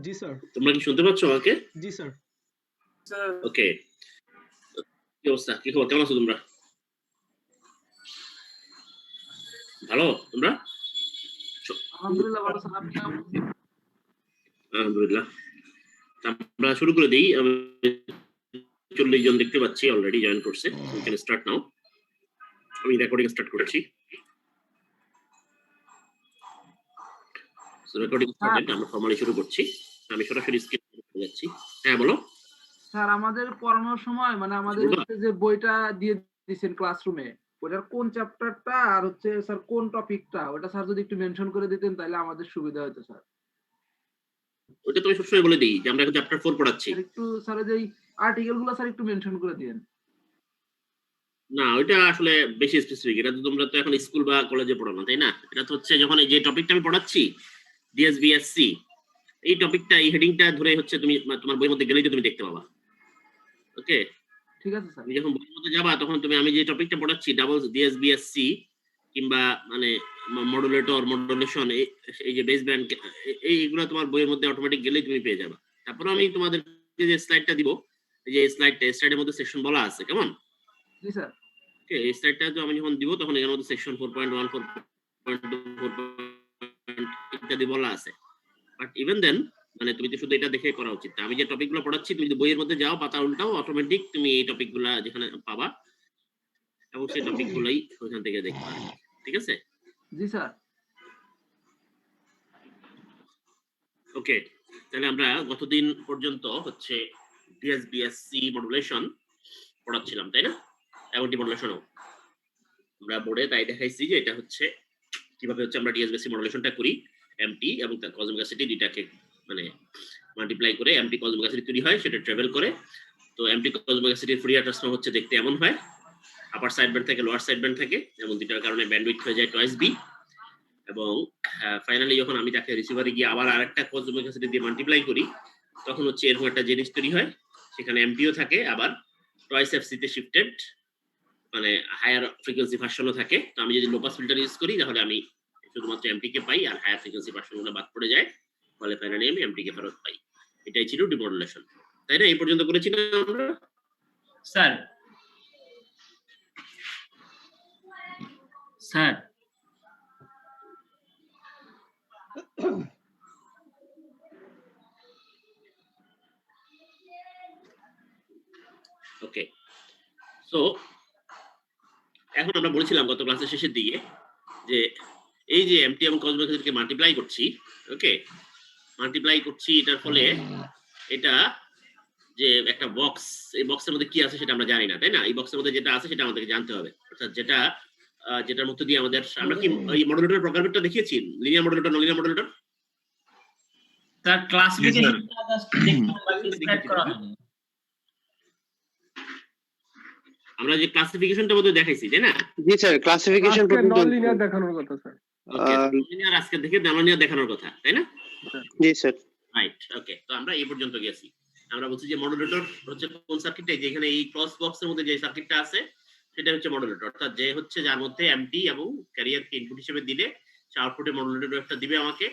জি sir. তোমরা কি শুনতে পাচ্ছ আমাকে? জি স্যার। ওকে। কি অবস্থা? কি খবর? কেমন আছো তোমরা? ভালো তোমরা? আলহামদুলিল্লাহ ভালো স্যার, আপনি কেমন আছেন? আলহামদুলিল্লাহ। আমরা শুরু করে দেই। 40 জন দেখতে পাচ্ছি অলরেডি জয়েন করছে। We can start now. আমি রেকর্ডিং স্টার্ট করছি। সো রেকর্ডিং স্টার্টেড, আমরা ফর্মালি শুরু করছি। আমি সরাসরি স্ক্রিন করতে যাচ্ছি। হ্যাঁ বলো। স্যার আমাদের পড়ানোর সময় মানে আমাদের শুনবা? হচ্ছে যে বইটা দিয়ে দিয়েছেন ক্লাসরুমে, ওটার কোন চ্যাপ্টারটা আর হচ্ছে স্যার কোন টপিকটা, ওটা স্যার যদি একটু মেনশন করে দিতেন তাহলে আমাদের সুবিধা হতো স্যার। ওটা তো আমি সবসময় বলে দিই যে আমরা এখন চ্যাপ্টার 4 পড়াচ্ছি। স্যার একটু স্যার যে আর্টিকেল গুলো স্যার একটু মেনশন করে দিন। না, ওইটা আসলে বেশি স্পেসিফিক। এটা তো তোমরা তো এখন স্কুল বা কলেজে পড়ো না, তাই না? এটা তো হচ্ছে যখন এই যে টপিকটা আমি পড়াচ্ছি ডিএসবিএসসি, এই টপিকটা এই হেডিংটা ধরে হচ্ছে তুমি তোমার বইয়ের মধ্যে গেলেই তো তুমি দেখতে পাবা। ওকে, ঠিক আছে স্যার। তুমি যখন বইয়ের মধ্যে যাবা তখন তুমি আমি যে টপিকটা পড়াচ্ছি ডাবল ডিএসবিএসসি কিংবা মানে মডুলেটর মডুলেশন এই যে বেস ব্যান্ড এইগুলো তোমার বইয়ের মধ্যে অটোমেটিক গেলেই তুমি পেয়ে যাবা। তারপর আমি তোমাদেরকে যে স্লাইডটা দিব, এই যে স্লাইডের মধ্যে সেকশন বলা আছে, কেমন? জি স্যার। ওকে, এই স্লাইডটা তো আমি যখন দিব তখন এর মধ্যে সেকশন 4.1 4.2 ইত্যাদি বলা আছে। বাট ইভেন দেন মানে তুমি তো শুধু এটা দেখে করা উচিত না। আমি যে টপিকগুলো পড়াচ্ছি তুমি যদি বইয়ের মধ্যে যাও পাতা উল্টাও অটোমেটিক তুমি এই টপিকগুলো যেখানে পাবা এবং সেই টপিকগুলোই ওইখান থেকে দেখবা। ঠিক আছে? জি স্যার। ওকে, তাহলে আমরা গতদিন পর্যন্ত হচ্ছে ডিএসবিএসসি মডুলেশন পড়াচ্ছিলাম, তাই না? এমনটি মডুলেশনও আমরা বোর্ডে তাই দেখাইছি যে এটা হচ্ছে কিভাবে হচ্ছে আমরা ডিএসবিএসসি মডুলেশনটা করি। এমটি এবং তার কসমিক অ্যাসিটি দুইটাকে মানে মাল্টিপ্লাই করে এমটি কসমিক অ্যাসিটি তৈরি হয়, সেটা ট্রাভেল করে। তো এমটি কসমিক অ্যাসিটির ফুরিয়ার ট্রান্সফর্ম হচ্ছে দেখতে এমন হয়, আপার সাইড ব্যান্ড থেকে লোয়ার সাইড ব্যান্ড থেকে, এবং দুইটার কারণে ব্যান্ডউইথ হয়ে যায় টয়েস বি। এবং ফাইনালি যখন আমি তাকে রিসিভারে গিয়ে আবার আরেকটা কসমিক অ্যাসিটি দিয়ে মাল্টিপ্লাই করি তখন হচ্ছে এরকম একটা জিনিস তৈরি হয়, সেখানে এমটিও থাকে আবার টয়েস এফসি তে শিফটেড মানে হায়ার ফ্রিকোয়েন্সি ভার্সনও থাকে। তো আমি যদি লো পাস ফিল্টার ইউজ করি তাহলে আমি শুধুমাত্র এমটি কে পাই আর হায়ার ফ্রিকোয়েন্সি ভার্সনগুলো বাদ পড়ে যায়, ফলে ফাইনালি আমি এমটি কে ফেরত পাই। এটাই ছিল ডিমডুলেশন, তাই না? এই পর্যন্ত করেছি না আমরা স্যার? Sir okay. সো এখন আমরা বলেছিলাম গত ক্লাসের শেষের দিকে যে এই যে এমটি এবং কসমিক অ্যাসিডকে মাল্টিপ্লাই করছি, ওকে, মাল্টিপ্লাই করছি, এটার ফলে এটা যে একটা বক্স, এই বক্সের মধ্যে কি আছে সেটা আমরা জানি না, তাই না? এই বক্সের মধ্যে যেটা আছে সেটা আমাদেরকে জানতে হবে, অর্থাৎ যেটা যেটার মধ্যে দিয়ে আমাদের আমরা কি এই মডুলেটর প্রোগ্রামিংটা দেখিয়েছি, linear modulator nonlinear modulator. Sir ক্লাসিফিকেশনটা জাস্ট দেখলাম বাকি স্টার্ট করা হয়নি। আমরা যে ক্লাসিফিকেশনটা মধ্যে দেখাইছি, তাই না? জি স্যার, ক্লাসিফিকেশন পর্যন্ত নন লিনিয়ার দেখানোর কথা স্যার। ওকে, লিনিয়ার আজকে দেখে ননলিনিয়ার দেখানোর কথা, তাই না? জি স্যার। রাইট, ওকে। তো আমরা এই পর্যন্ত গেছি। আমরা বলছি যে মডুলেটর হচ্ছে কোন সার্কিটটা, যেখানে এই ক্রস বক্সের মধ্যে যে সার্কিটটা আছে সেটা হচ্ছে মডুলেটর, অর্থাৎ যে হচ্ছে যার মধ্যে এমটি এবং ক্যারিয়ারকে ইনপুট হিসেবে দিলে সে আউটপুটে মডুলেটর একটা দিবে আমাকে,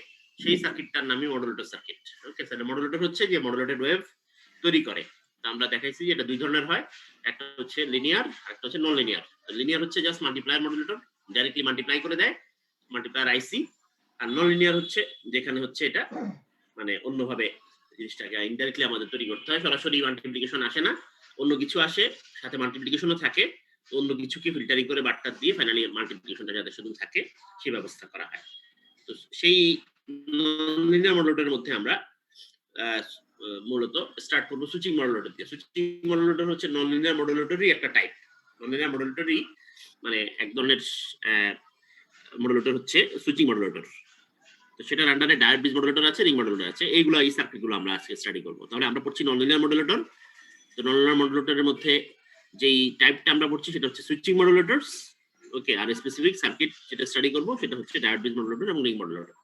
সেই সার্কিটটার নামই modulator circuit. Okay sir, modulator হচ্ছে যে মডুলেটেড ওয়েভ তৈরি করে। তো আমরা দেখাইছি যে এটা দুই ধরনের হয়, একটা হচ্ছে লিনিয়ার আর একটা হচ্ছে নন লিনিয়ার। লিনিয়ার হচ্ছে just multiplier modulator, directly multiply করে দেয়, মাল্টিপ্লায়ার আইসি। আর নন লিনিয়ার হচ্ছে যেখানে হচ্ছে এটা মানে অন্যভাবে জিনিসটাকে ইনডাইরেক্টলি আমাদের তৈরি করতে হয়, সরাসরি মাল্টিপ্লিকেশন আসে না, অন্য কিছু আসে, সাথে মাল্টিপ্লিকেশনও থাকে, অন্য কিছুকে ফিল্টারিং করে বাট্টা দিয়ে ফাইনালি মাল্টিপ্লিকেশনটা যাতে শুধু থাকে সেই ব্যবস্থা করা হয়। তো সেই ননলিনিয়ার মডুলেটরের মধ্যে আমরা মূলত স্টার্ট করবো সুইচিং মডুলেটর দিয়ে। সুইচিং মডুলেটর হচ্ছে ননলিনিয়ার মডুলেটরই একটা টাইপ। ননলিনিয়ার মডুলেটরই মানে এক ধরনের মডুলেটর হচ্ছে সুইচিং মডুলেটর। তো সেটার আন্ডারে ডায়োড ব্রিজ মডুলেটর আছে, রিং মডুলেটর আছে, এইগুলো এই সার্কিটগুলো আমরা আজকে স্টাডি করব। তাহলে আমরা পড়ছি ননলিনিয়ার মডুলেটর। তো ননলিনিয়ার মডুলেটরের মধ্যে যেই টাইপটা আমরা পড়ছি সেটা হচ্ছে সুইচিং মডুলেটরস। ওকে, আর স্পেসিফিক সার্কিট যেটা স্টাডি করব সেটা হচ্ছে ডায়োড ব্রিজ মডুলেটর এবং রিং মডুলেটর।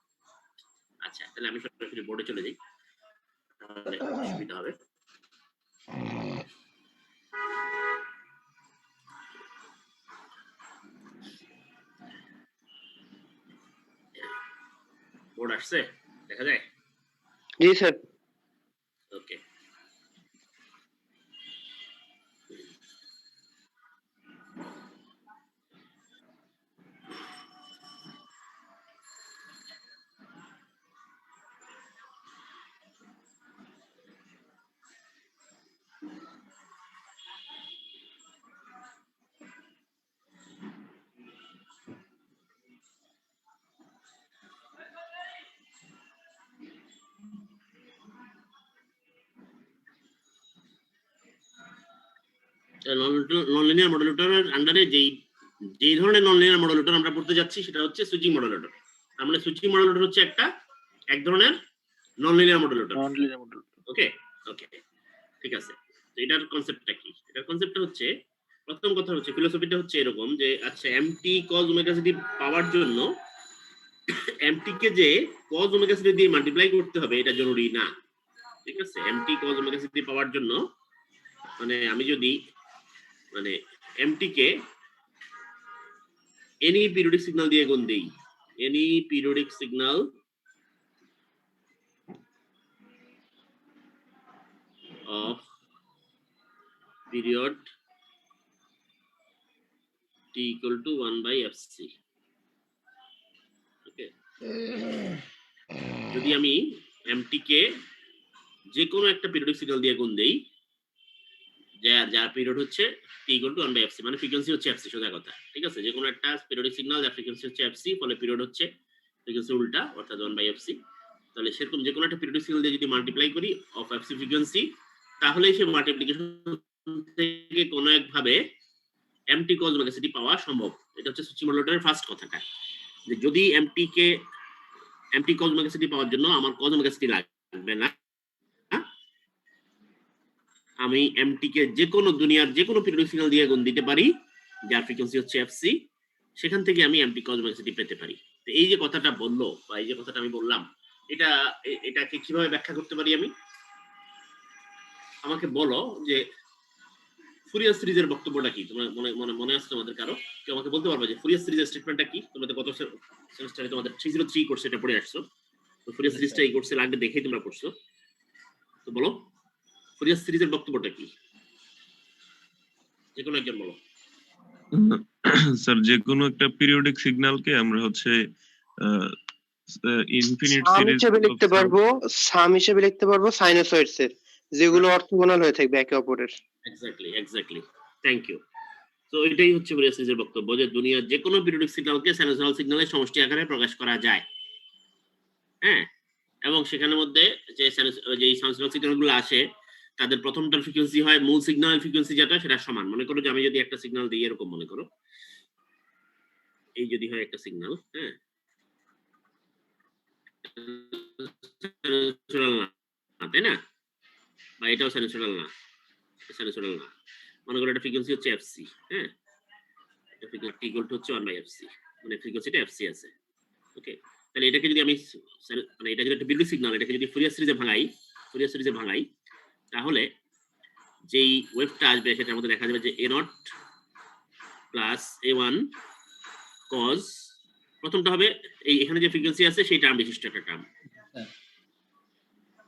আচ্ছা, তাহলে আমি সরাসরি বোর্ডে চলে যাই, তাহলে সুবিধা হবে। বোর্ড আসছে, দেখা যায়? জি স্যার। ননলিনিয়ার মডুলেটরের আন্ডারে যেই ধরনের ননলিনিয়ার মডুলেটর আমরা পড়তে যাচ্ছি সেটা হচ্ছে সুইচিং মডুলেটর। তার মানে সুইচিং মডুলেটর হচ্ছে এক ধরনের ননলিনিয়ার মডুলেটর। ওকে ওকে ঠিক আছে। তো এটার কনসেপ্টটা কি? এটার কনসেপ্টটা হচ্ছে, প্রথম কথা হচ্ছে ফিলোসফিটা হচ্ছে এরকম যে আচ্ছা এমটি কজ ওমেগা সিটি পাওয়ার জন্য এমটি কে যে কজ ওমেগা সিটি দিয়ে মাল্টিপ্লাই করতে হবে এটা জরুরি না। ঠিক আছে, এমটি কজ ওমেগা সিটি পাওয়ার জন্য মানে আমি যদি মানে এমটি কে এনি পিরিয়ডিক সিগন্যাল দিয়ে গুণ দেই, any periodic signal of period t equal to 1 by fc. Okay, যদি আমি mt কে যে কোনো একটা পিরিয়ডিক সিগন্যাল দিয়ে গুণ দেই যার পিরিয়ড হচ্ছে t equal to 1 by fc, মানে ফ্রিকোয়েন্সি হচ্ছে fc, সোজা কথা। ঠিক আছে, যে কোনো একটা পিরিয়ডিক সিগন্যাল যার ফ্রিকোয়েন্সি হচ্ছে fc, ফলে পিরিয়ড হচ্ছে ফ্রিকোয়েন্সি উল্টা অর্থাৎ 1 by fc। তাহলে সেরকম যে কোনো একটা পিরিয়ডিক সিগন্যাল দিয়ে যদি মাল্টিপ্লাই করি অফ fc ফ্রিকোয়েন্সি, তাহলে সেই মাল্টিপ্লিকেশন থেকে কোনো একভাবে এমটি কজ ওমেগা সিটি পাওয়া সম্ভব। এটা হচ্ছে সুইচিং মডুলেটরের ফার্স্ট কথাটা, যে যদি এমটি কজ ওমেগা সিটি পাওয়ার জন্য আমার কজ ওমেগা সিটি লাগবে না, আমি এমটি কে যে কোনো দুনিয়ার যে কোনো পিরিয়ডিক সিগন্যাল দিয়ে গুণ দিতে পারি যার ফ্রিকোয়েন্সি হচ্ছে এফসি, সেখান থেকে আমি এমটি কজ ওমেগা সিটি পেতে পারি। তো এই যে কথাটা বললো বা এই যে কথাটা আমি বললাম, এটাকে কিভাবে ব্যাখ্যা করতে পারি আমি? আমাকে বলো যে ফুরিয়ার সিরিজের বক্তব্যটা কি? তোমরা মনে আছে তোমাদের কারো কেউ আমাকে বলতে পারবে যে ফুরিয়ার সিরিজের স্টেটমেন্টটা কি? তোমরা তো গত সেমিস্টারে তোমাদের 303 কোর্সে এটা পড়ে আসছো, তো ফুরিয়ার সিরিজটা এই কোর্সে লাগবে দেখেই তোমরা পড়ছো। তো বলো ফুরিয়ার সিরিজের বক্তব্যটা কি? যে কোনো একজন বলো। স্যার যে কোনো একটা পিরিয়ডিক সিগন্যালকে আমরা হচ্ছে ইনফিনিট সাম সিরিজ হিসেবে লিখতে পারবো, সাইনোসয়েডস এর, যেগুলো অর্থগোনাল হয়ে থাকবে একে অপরের। Exactly thank you. তো এটাই হচ্ছে ফুরিয়ার সিরিজের বক্তব্য, যে দুনিয়ার যে কোনো পিরিয়ডিক সিগন্যালকে সাইনোসয়েডাল সিগন্যালের সমষ্টি আকারে প্রকাশ করা যায়। হ্যাঁ, এবং সেখানের মধ্যে যে সাইনোসয়েডাল সিগন্যালগুলো আসে তাদের প্রথমটার ফ্রিকোয়েন্সি হয় মূল সিগন্যালের ফ্রিকোয়েন্সি যেটা, সেটা সমান। মনে করো যে আমি যদি একটা সিগন্যাল দিই এরকম, মনে করো এই যদি হয় একটা সিগন্যাল, হ্যাঁ তাই না, বা এটাও সাইনোসয়েডাল না, মনে করো এটা ফ্রিকোয়েন্সি হচ্ছে এফসি, হ্যাঁ এটা ফ্রিকোয়েন্সি ইকুয়াল টু হচ্ছে 1 বাই এফসি, মানে ফ্রিকোয়েন্সিটা এফসি আছে। ওকে, তাহলে এটাকে যদি আমি মানে এটা যদি একটা পিরিয়ডিক সিগন্যাল, এটাকে যদি ফুরিয়ার সিরিজে ভাঙাই, তাহলে যেই ওয়েভটা আসবে সেটার মধ্যে দেখা যাবে যে a0 প্লাস a1 cos, প্রথমটা হবে এই এখানে যে ফ্রিকোয়েন্সি আছে সেই টার্ম বিশিষ্ট একটা term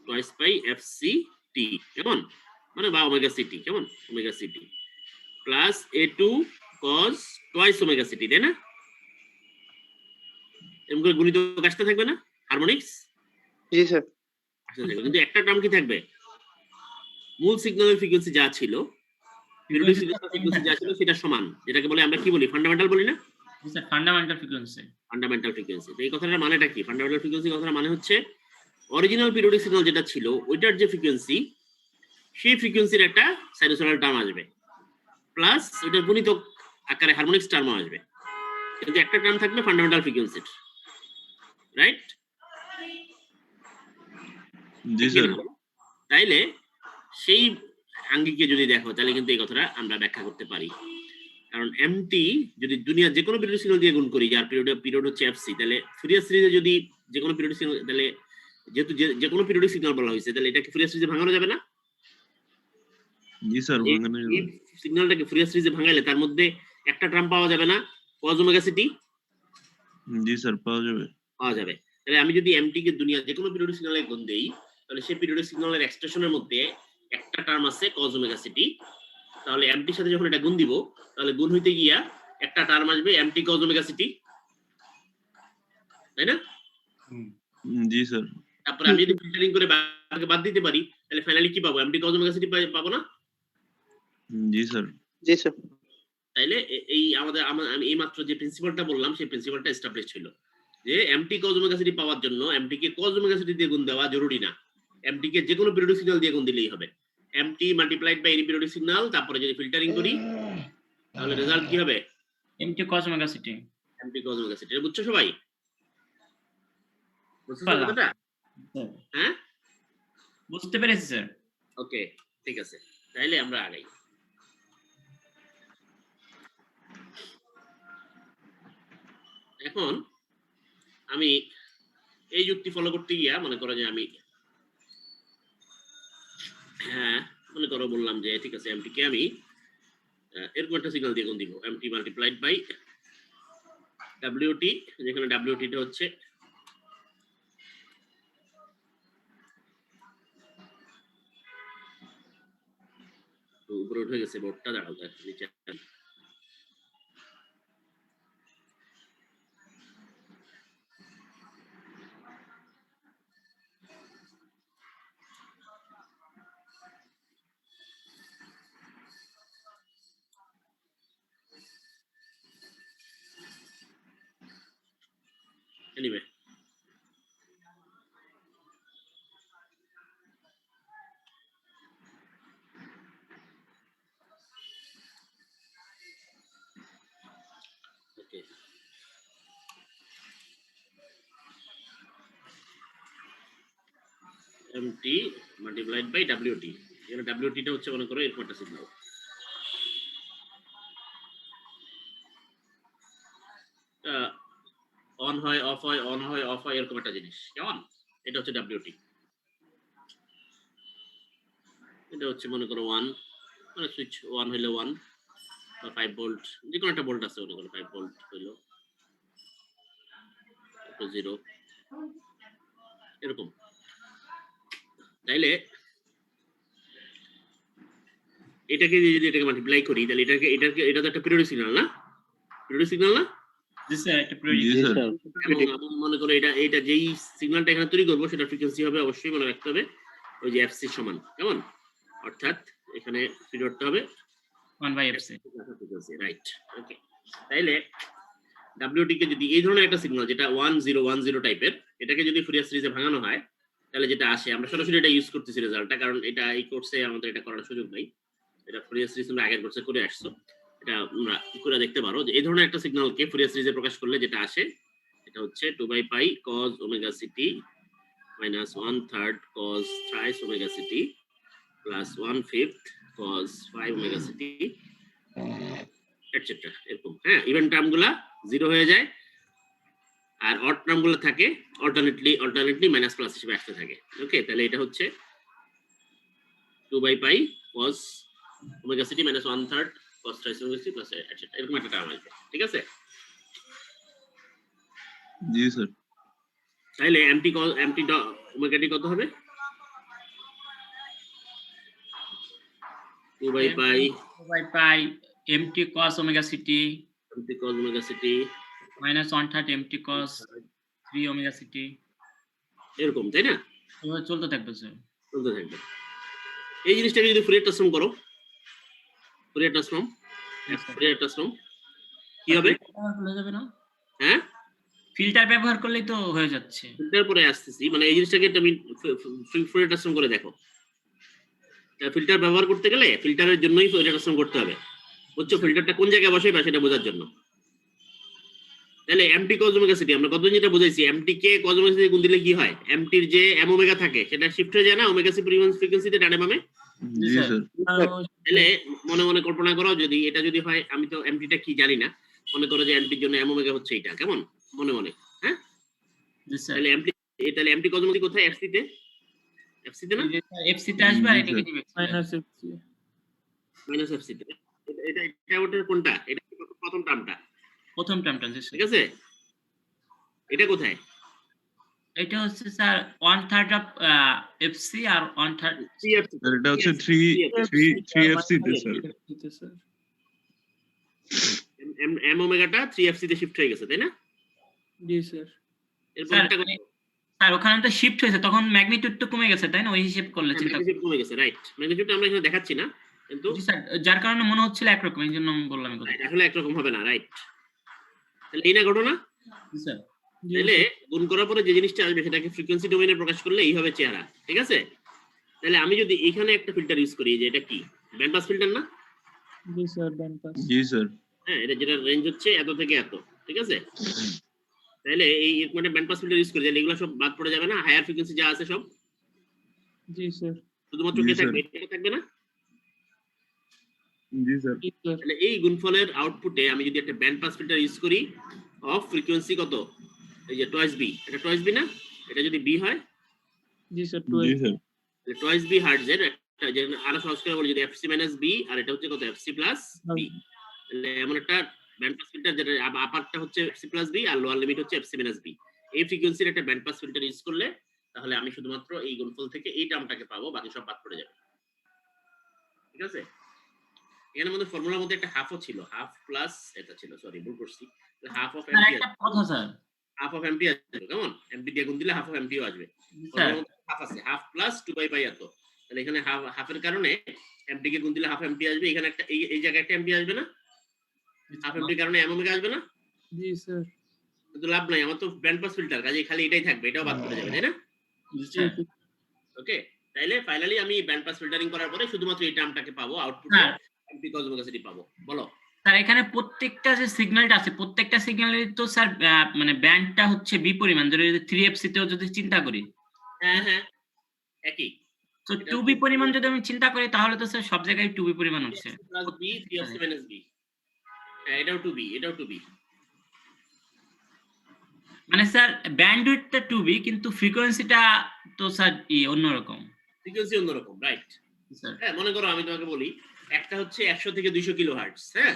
twice by fc t, কেমন, মানে বা ওমেগা সিটি, কেমন omega city plus a2 cos twice omega city, তাই না? এরকম করে গুণিত আসতে থাকবে না হারমোনিক্স? জি স্যার। কিন্তু একটা টার্ম কি থাকবে, মূল সিগন্যালের ফ্রিকোয়েন্সি যা ছিল, পিরিয়ডিক সিগন্যালের ফ্রিকোয়েন্সি যা ছিল সেটা সমান, যেটাকে বলে আমরা কি বলি ফান্ডামেন্টাল বলি না? Sir fundamental frequency. তো এই কথাটার মানেটা কি? ফান্ডামেন্টাল ফ্রিকোয়েন্সি কথার মানে হচ্ছে অরিজিনাল পিরিয়ডিক সিগন্যাল যেটা ছিল ওইটার যে ফ্রিকোয়েন্সি, সেই ফ্রিকোয়েন্সির একটা সাইনোসয়েডাল টার্ম আসবে, প্লাস ওইটার গুণিত আকারে হারমোনিক্স টার্মও আসবে, কিন্তু একটা টার্ম থাকবে ফান্ডামেন্টাল ফ্রিকোয়েন্সির, রাইট? জি স্যার। তাইলে সেই আঙ্গিকে যদি দেখো তাহলে কিন্তু এই কথাটা আমরা ব্যাখ্যা করতে পারি। কারণ এমটি যদি দুনিয়ার যে কোনো পিরিয়ডিক সিগন্যাল দিয়ে গুণ করি যার পিরিয়ড হচ্ছে এফসি, তাহলে ফুরিয়ার সিরিজে যদি যে কোনো পিরিয়ডিক সিগন্যাল, তাহলে যেহেতু যে কোনো পিরিয়ডিক সিগন্যাল বলা হয়েছে, তাহলে এটাকে ফুরিয়ার সিরিজে ভাঙানো যাবে না? জি স্যার, ভাঙানো যাবে। এই সিগন্যালটাকে ফুরিয়ার সিরিজে ভাঙাইলে তার মধ্যে একটা টার্ম পাওয়া যাবে না, cos ওমেগা সিটি? জি স্যার, পাওয়া যাবে। তাহলে আমি যদি এমটি কে দুনিয়ার যে কোনো পিরিয়ডিক সিগন্যালে গুণ দেই, তাহলে সেই পিরিয়ডিক সিগন্যালের এক্সপ্রেশনের মধ্যে একটা টার্ম আছে cos ওমেগা সিটি, তাহলে এমটির সাথে যখন এটা গুণ দিব, তাহলে গুণ হইতে গিয়া একটা টার্ম আসবে এমটি cos ওমেগা সিটি, তাই না? জি স্যার। তারপরে আমি যদি ফিল্টারিং করে বাদ দিতে পারি, তাহলে ফাইনালি কি পাবো, এমটি cos ওমেগা সিটি পাবো না? জি স্যার। জি স্যার। তাইলে এই আমি এই মাত্র যে প্রিন্সিপালটা বললাম সেই প্রিন্সিপালটা এস্টাবলিশ হলো, যে এমটি cos ওমেগা সিটি পাওয়ার জন্য এমটি কে cos ওমেগা সিটি দিয়ে গুণ দেওয়া জরুরি না, এমটি কে যে কোনো পিরিয়ডিক সিগন্যাল দিয়ে গুণ দিলেই হবে। M t multiplied by any periodic signal, তারপরে যদি ফিল্টারিং করি তাহলে রেজাল্ট কি হবে? M t cos omega ct। M t cos omega ct। এটা বুঝছো সবাই? বুঝছো পারলাম। কথাটা? হ্যাঁ, বুঝতে পেরেছি স্যার। ওকে, ঠিক আছে, তাইলে আমরা আগাই। এখন আমি এই যুক্তি ফলো করতে গিয়া মনে করো যে আমি মনে করো বললাম যে ঠিক আছে এমটি কে আমি এরকম একটা সিগন্যাল দিয়ে কোন দিব, এমটি মাল্টিপ্লাইড বাই ডাব্লিউটি, যেখানে ডাব্লিউটিটা হচ্ছে উপরে উঠে গেছে বোর্ডটা, দাঁড়াও নিচে anyway okay mt multiplied by wt, এখানে wt টা হচ্ছে মনে করো এরকম একটা সিগন্যাল, অন হয় অফ হয় অন হয় অফ হয় এরকম একটা জিনিস, কেমন? এটা হচ্ছে wt, এটা হচ্ছে মনে করো 1, মানে সুইচ 1 হইলো 1 বা 5 ভোল্ট, যে কোনো একটা ভোল্ট আছে মনে করো 5 ভোল্ট হইলো 0 এরকম। তাইলে এটাকে যদি এটাকে মাল্টিপ্লাই করি তাহলে এটা তো একটা পিরিয়ডিক সিগন্যাল না? পিরিয়ডিক সিগন্যাল না? জি স্যার, একটা জি পিরিয়ডিক। স্যার। এবং আমি মনে করো এটা যেই সিগন্যালটা এখানে তৈরি করবো সেটা ফ্রিকোয়েন্সি হবে, অবশ্যই মনে রাখতে হবে ওই যে এফসি সমান, কেমন? অর্থাৎ এখানে পিরিয়ডটা হবে 1/fc। Frequency, right? ওকে, তাইলে ডব্লিউটি কে যদি এই ধরনের একটা সিগন্যাল যেটা 1010 টাইপের, এটাকে যদি ফুরিয়ার সিরিজে ভাঙানো হয় তাহলে যেটা আসে, আমরা সরাসরি এটা ইউজ করতেছি রেজাল্টটা, কারণ এটা এই কোর্সে আমাদের এটা করার সুযোগ নাই, এটা ফুরিয়ার সিরিজ আমরা আগের কোর্সে করে আসছো, এটা আমরা করে দেখতে পারো যে এই ধরনের একটা সিগন্যালকে ফুরিয়ার সিরিজে প্রকাশ করলে যেটা আসে এটা হচ্ছে 2/π cos omega ct minus 1/3 cos thrice omega ct plus 1/5 cos 5 omega ct etcetera, এরকম। হ্যাঁ, ইভেন টার্মগুলা 0 হয়ে যায় আর অড টার্মগুলো থাকে অল্টারনেটলি মাইনাস প্লাস হিসেবে আসতে থাকে। ওকে, তাহলে এটা হচ্ছে 2/π cos omega ct minus 1/3 cos thrice omega ct plus etcetera, এরকম একটা টার্ম আসবে, ঠিক আছে? জি স্যার। তাহলে এমটি ওমেগা টি কত হবে? 2/π mt cos omega ct m t cos omega ct minus 1/3 mt cos 3 omega ct, এরকম, তাই না? এভাবে চলতে থাকবে স্যার। চলতে থাকবে। এই জিনিসটাকে যদি ফুরিয়ার ট্রান্সফর্ম করো, ফুরিয়ার ট্রান্সফর্ম কি হবে? হয়ে যাবে না? হ্যাঁ, ফিল্টার ব্যবহার করলেই তো হয়ে যাচ্ছে। ফিল্টার পরে আসতেছি, মানে এই জিনিসটাকে তুমি ফুরিয়ার ট্রান্সফর্ম করে দেখো। ফিল্টার ব্যবহার করতে গেলে ফিল্টারের জন্যই ফুরিয়ার ট্রান্সফর্ম করতে হবে, বুঝছো? ফিল্টারটা কোন জায়গায় বসে বা সেটা বোঝার জন্য। তাহলে এমটি cos omega ct আমরা কতদিন যেটা বুঝাইছি, এমটি কে cos omega ct গুণ দিলে কি হয়? এমটির যে m ওমেগা থাকে সেটা শিফট হয়ে যায় না ওমেগা সি ফ্রিকোয়েন্সিতে ডানে বামে? জি স্যার। তাহলে মনে মনে কল্পনা করো যদি এটা যদি হয়, আমি তো এমটিটা কি জানি না, মনে করো যে এমটির জন্য m ওমেগা হচ্ছে এটা, কেমন? মনে মনে, হ্যাঁ? জি স্যার। তাহলে এমটি cos omega ct কোথায়? এফসি তে না? এফসি তে আসবে আর এটা নেগেটিভ মাইনাস এফসি তে। এটা ওটার কোনটা? এটা প্রথম টার্মটা, প্রথম টার্মটা। জি ঠিক স্যার। আছে? এটা কোথায়? এটা হচ্ছে স্যার 1/3 অফ এফসি আর 1/3 3FC স্যার এটা হচ্ছে 3FC তে স্যার। m ওমেগাটা 3FC তে শিফট হয়ে গেছে, তাই না? জি স্যার। এরপর স্যার, একটা স্যার ওখানে তো শিফট হয়েছে, তখন ম্যাগনিটিউড তো কমে গেছে তাই না? ওই হিসাব করলে চিন্তা ম্যাগনিটিউড কমে গেছে, রাইট? ম্যাগনিটিউড আমরা এখানে দেখাচ্ছি না, কিন্তু জি স্যার, যার কারণে মনে হচ্ছিল একরকম, এই জন্য আমি বললাম এই কথা। আসলে একরকম হবে না, রাইট? তাহলে এই না ঘটনা। জি স্যার। তাহলে গুণ করার পরে যে জিনিসটা আসবে সেটাকে ফ্রিকোয়েন্সি ডোমেইনে প্রকাশ করলে এই হবে চেহারা, ঠিক আছে? তাহলে আমি যদি এখানে একটা ফিল্টার ইউজ করি, যে এটা কি ব্যান্ড পাস ফিল্টার না? জি স্যার ব্যান্ড পাস। জি স্যার। হ্যাঁ, এটা যেটা রেঞ্জ হচ্ছে এত থেকে এত, ঠিক আছে? তাহলে এই মানে ব্যান্ড পাস ফিল্টার ইউজ করি, তাহলে এগুলো সব বাদ পড়ে যাবে না? হায়ার ফ্রিকোয়েন্সি যা আছে সব জি স্যার। শুধুমাত্র জি কে স্যার। থাকবে, এটা থাকবে না? জি স্যার। জি স্যার। তাহলে এই গুণফলের আউটপুটে আমি যদি একটা ব্যান্ড পাস ফিল্টার ইউজ করি অফ ফ্রিকোয়েন্সি কত, এই যে টয়েস বি, এটা টয়েস বি না? এটা যদি বি হয় জি স্যার জি 12। স্যার। তাহলে টয়েস বি হার্টজের একটা, যে আরো সহজ করে বলি, যদি এফসি মাইনাস বি আর এটা হচ্ছে কত, এফসি প্লাস বি, তাহলে এমন একটা ব্যান্ড পাস ফিল্টার যেটা আপারটা হচ্ছে এফসি প্লাস বি আর লোয়ার লিমিট হচ্ছে এফসি মাইনাস বি, এই ফ্রিকোয়েন্সির একটা ব্যান্ড পাস ফিল্টার ইউজ করলে তাহলে আমি শুধুমাত্র এই গুণফল থেকে এই টার্মটাকে পাবো, বাকি সব বাদ পড়ে যাবে, ঠিক আছে? এখানের মধ্যে ফর্মুলার মধ্যে একটা হাফও ছিল, হাফ প্লাস এটা ছিল, সরি ভুল করছি, হাফ অফ স্যার এম্পিয়ার, একটা কথা স্যার। হাফ অফ এম্পিয়ার আসবে, কেমন এমপি দিয়ে গুণ দিলে হাফ অফ এম্পিও আসবে, স্যার হাফ আছে, হাফ প্লাস 2 পাই বাই এত, তাহলে এখানে হাফের কারণে এমপি কে গুণ দিলে হাফ এমপি আসবে, এখানে একটা এই জায়গায় একটা এমপি আসবে না, হাফ এমপির কারণে এম ওমেগা আসবে না, জি স্যার। কিন্তু লাভ নাই, আমার তো ব্যান্ড পাস ফিল্টার, কাজে খালি এটাই থাকবে, এটাও বাদ পড়ে যাবে, তাই না? স্যার ওকে, তাইলে ফাইনালি আমি ব্যান্ড পাস ফিল্টারিং করার পরে শুধুমাত্র এই টার্মটাকে পাবো, আউটপুটে হ্যাঁ। এমপি কস ওমেগা সিটি পাবো। বলো। স্যার এখানে প্রত্যেকটা যে সিগন্যালটা আছে, প্রত্যেকটা সিগন্যালের তো স্যার মানে ব্যান্ডটা হচ্ছে বিপরিমাণ, যদি 3fc তেও যদি চিন্তা করি, হ্যাঁ হ্যাঁ, একই, তো 2b পরিমাণ যদি আমি চিন্তা করি তাহলে তো স্যার সব জায়গায় 2b পরিমাণ হচ্ছে। Plus B 3fc minus B, হ্যাঁ এটাও 2b, এটাও 2b, মানে স্যার ব্যান্ডউইডথটা 2b কিন্তু ফ্রিকোয়েন্সিটা তো স্যার অন্যরকম। ফ্রিকোয়েন্সি অন্যরকম, রাইট? স্যার হ্যাঁ, মনে করো আমি তোমাকে বলি, একটা হচ্ছে 100 থেকে 200 কিলোহার্টজ, হ্যাঁ,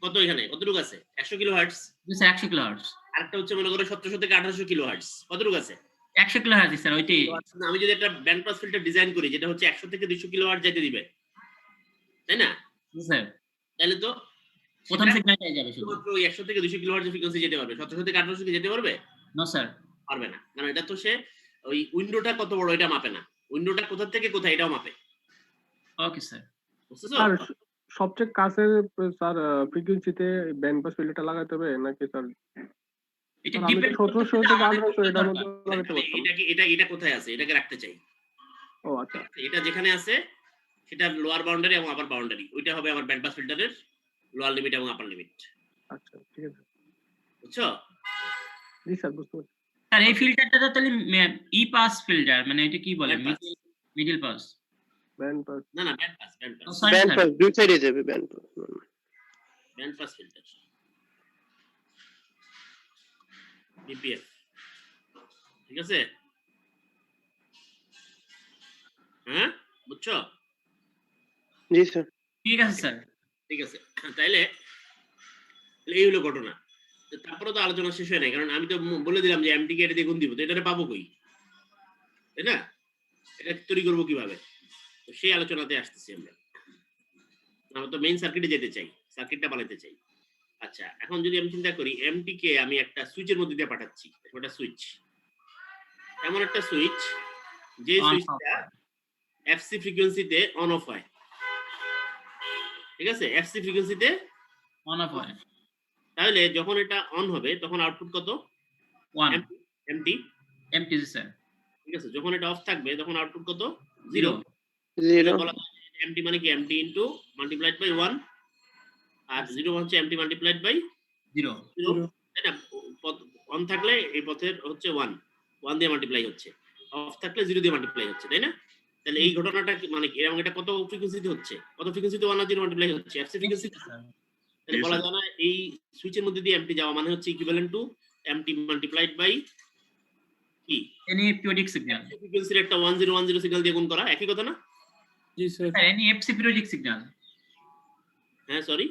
কত এখানে কতটুকু আছে, 100 কিলোহার্টজ, স্যার 100 কিলোহার্টজ। আরেকটা হচ্ছে মনে করো 1700 থেকে 1800 কিলোহার্টজ, কতটুকু আছে? 100 কিলোহার্টজ স্যার ওইটাই। আমি যদি একটা ব্যান্ড পাস ফিল্টার ডিজাইন করি যেটা হচ্ছে 100 থেকে 200 কিলোহার্টজ যেতে দিবে, তাই না? স্যার তাহলে তো প্রথম সিগন্যালটাই যাবে শুধু। শুধুমাত্র ওই 100 থেকে 200 কিলোহার্টজ ফ্রিকোয়েন্সি যেতে পারবে, 1700 থেকে 1800 কি যেতে পারবে? নো স্যার পারবে না, কারণ এটা তো সে ওই উইন্ডোটা কত বড় এটা মাপে না, উইন্ডোটা কোথা থেকে কোথায় এটাও মাপে, ওকে স্যার। বুঝতেছো? আর সবচেয়ে কাছের স্যার ফ্রিকোয়েন্সিতে ব্যান্ড পাস ফিল্টারটা লাগাতে হবে নাকি স্যার? এটা আমি তো ডিপেন্ড 1700 থেকে 1800 এটার মধ্যে লাগাতে আমি পারতাম। এটা কোথায় আছে এটাকে রাখতে চাই, ও আচ্ছা। এটা যেখানে আছে সেটা লোয়ার বাউন্ডারি এবং আপার বাউন্ডারি, ওইটা হবে আমার ব্যান্ড পাস ফিল্টারের লোয়ার লিমিট এবং আপার লিমিট, আচ্ছা ঠিক আছে। বুঝছো? জি স্যার বুঝতে পারছি। স্যার এই ফিল্টারটা তো তাহলে ই পাস ফিল্টার, মানে এটা কি বলে, Band pass। Middle pass? Band pass না না, band pass, band pass, sorry band sir pass দুই সাইডে যাবে band pass. Band pass filter, BPF, ঠিক আছে? হ্যাঁ, বুঝছো? জি স্যার। ঠিক আছে স্যার। ঠিক আছে, তাইলে এই হলো ঘটনা। তো তারপরে তো আলোচনা শেষ হয় নাই, কারণ আমি তো বলে দিলাম যে এমটি কে এটা দিয়ে গুণ দিব, তো এটা পাবো কই, তাই না? এটা তৈরি করবো কিভাবে, তো সেই আলোচনাতে আসতেছি আমরা। আমরা তো মেইন সার্কিটে যেতে চাই, সার্কিটটা বানাতে চাই। আচ্ছা, এখন যদি আমি চিন্তা করি এমটি কে আমি একটা সুইচের মধ্যে দিয়ে পাঠাচ্ছি, ওটা সুইচ, এমন একটা সুইচ যে On, সুইচটা এফসি ফ্রিকোয়েন্সিতে অন অফ হয়, ঠিক আছে? এফসি ফ্রিকোয়েন্সিতে অন অফ হয়। তাহলে যখন এটা অন হবে তখন আউটপুট কত? 1 এমটি, এমটি স্যার। ঠিক আছে? যখন এটা অফ থাকবে তখন আউটপুট কত? 0 0। 0 এমটি মানে কি, এমটি ইনটু মাল্টিপ্লাইড বাই 1, আর 0 হচ্ছে এমটি মাল্টিপ্লাইড বাই 0 0, তাই না? পথ অন থাকলে এই পথের হচ্ছে 1 দিয়ে মাল্টিপ্লাই হচ্ছে, অফ থাকলে 0 দিয়ে মাল্টিপ্লাই হচ্ছে, তাই না? তাহলে এই ঘটনাটা মানে কি, এবং এটা কত ফ্রিকোয়েন্সিতে হচ্ছে, কত ফ্রিকোয়েন্সিতে 1 আর 0 মাল্টিপ্লাই হচ্ছে, এফসি ফ্রিকোয়েন্সি। তাহলে বলা যায় না এই সুইচের মধ্যে দিয়ে এমটি যাওয়া মানে হচ্ছে equivalent to m t multiplied by কি, এনি পিরিয়ডিক সিগন্যাল। ফ্রিকোয়েন্সির একটা 1010 সিগন্যাল দিয়ে গুণ করা, একই কথা না? জি sir. Sir any f c periodic signal, হ্যাঁ সরি,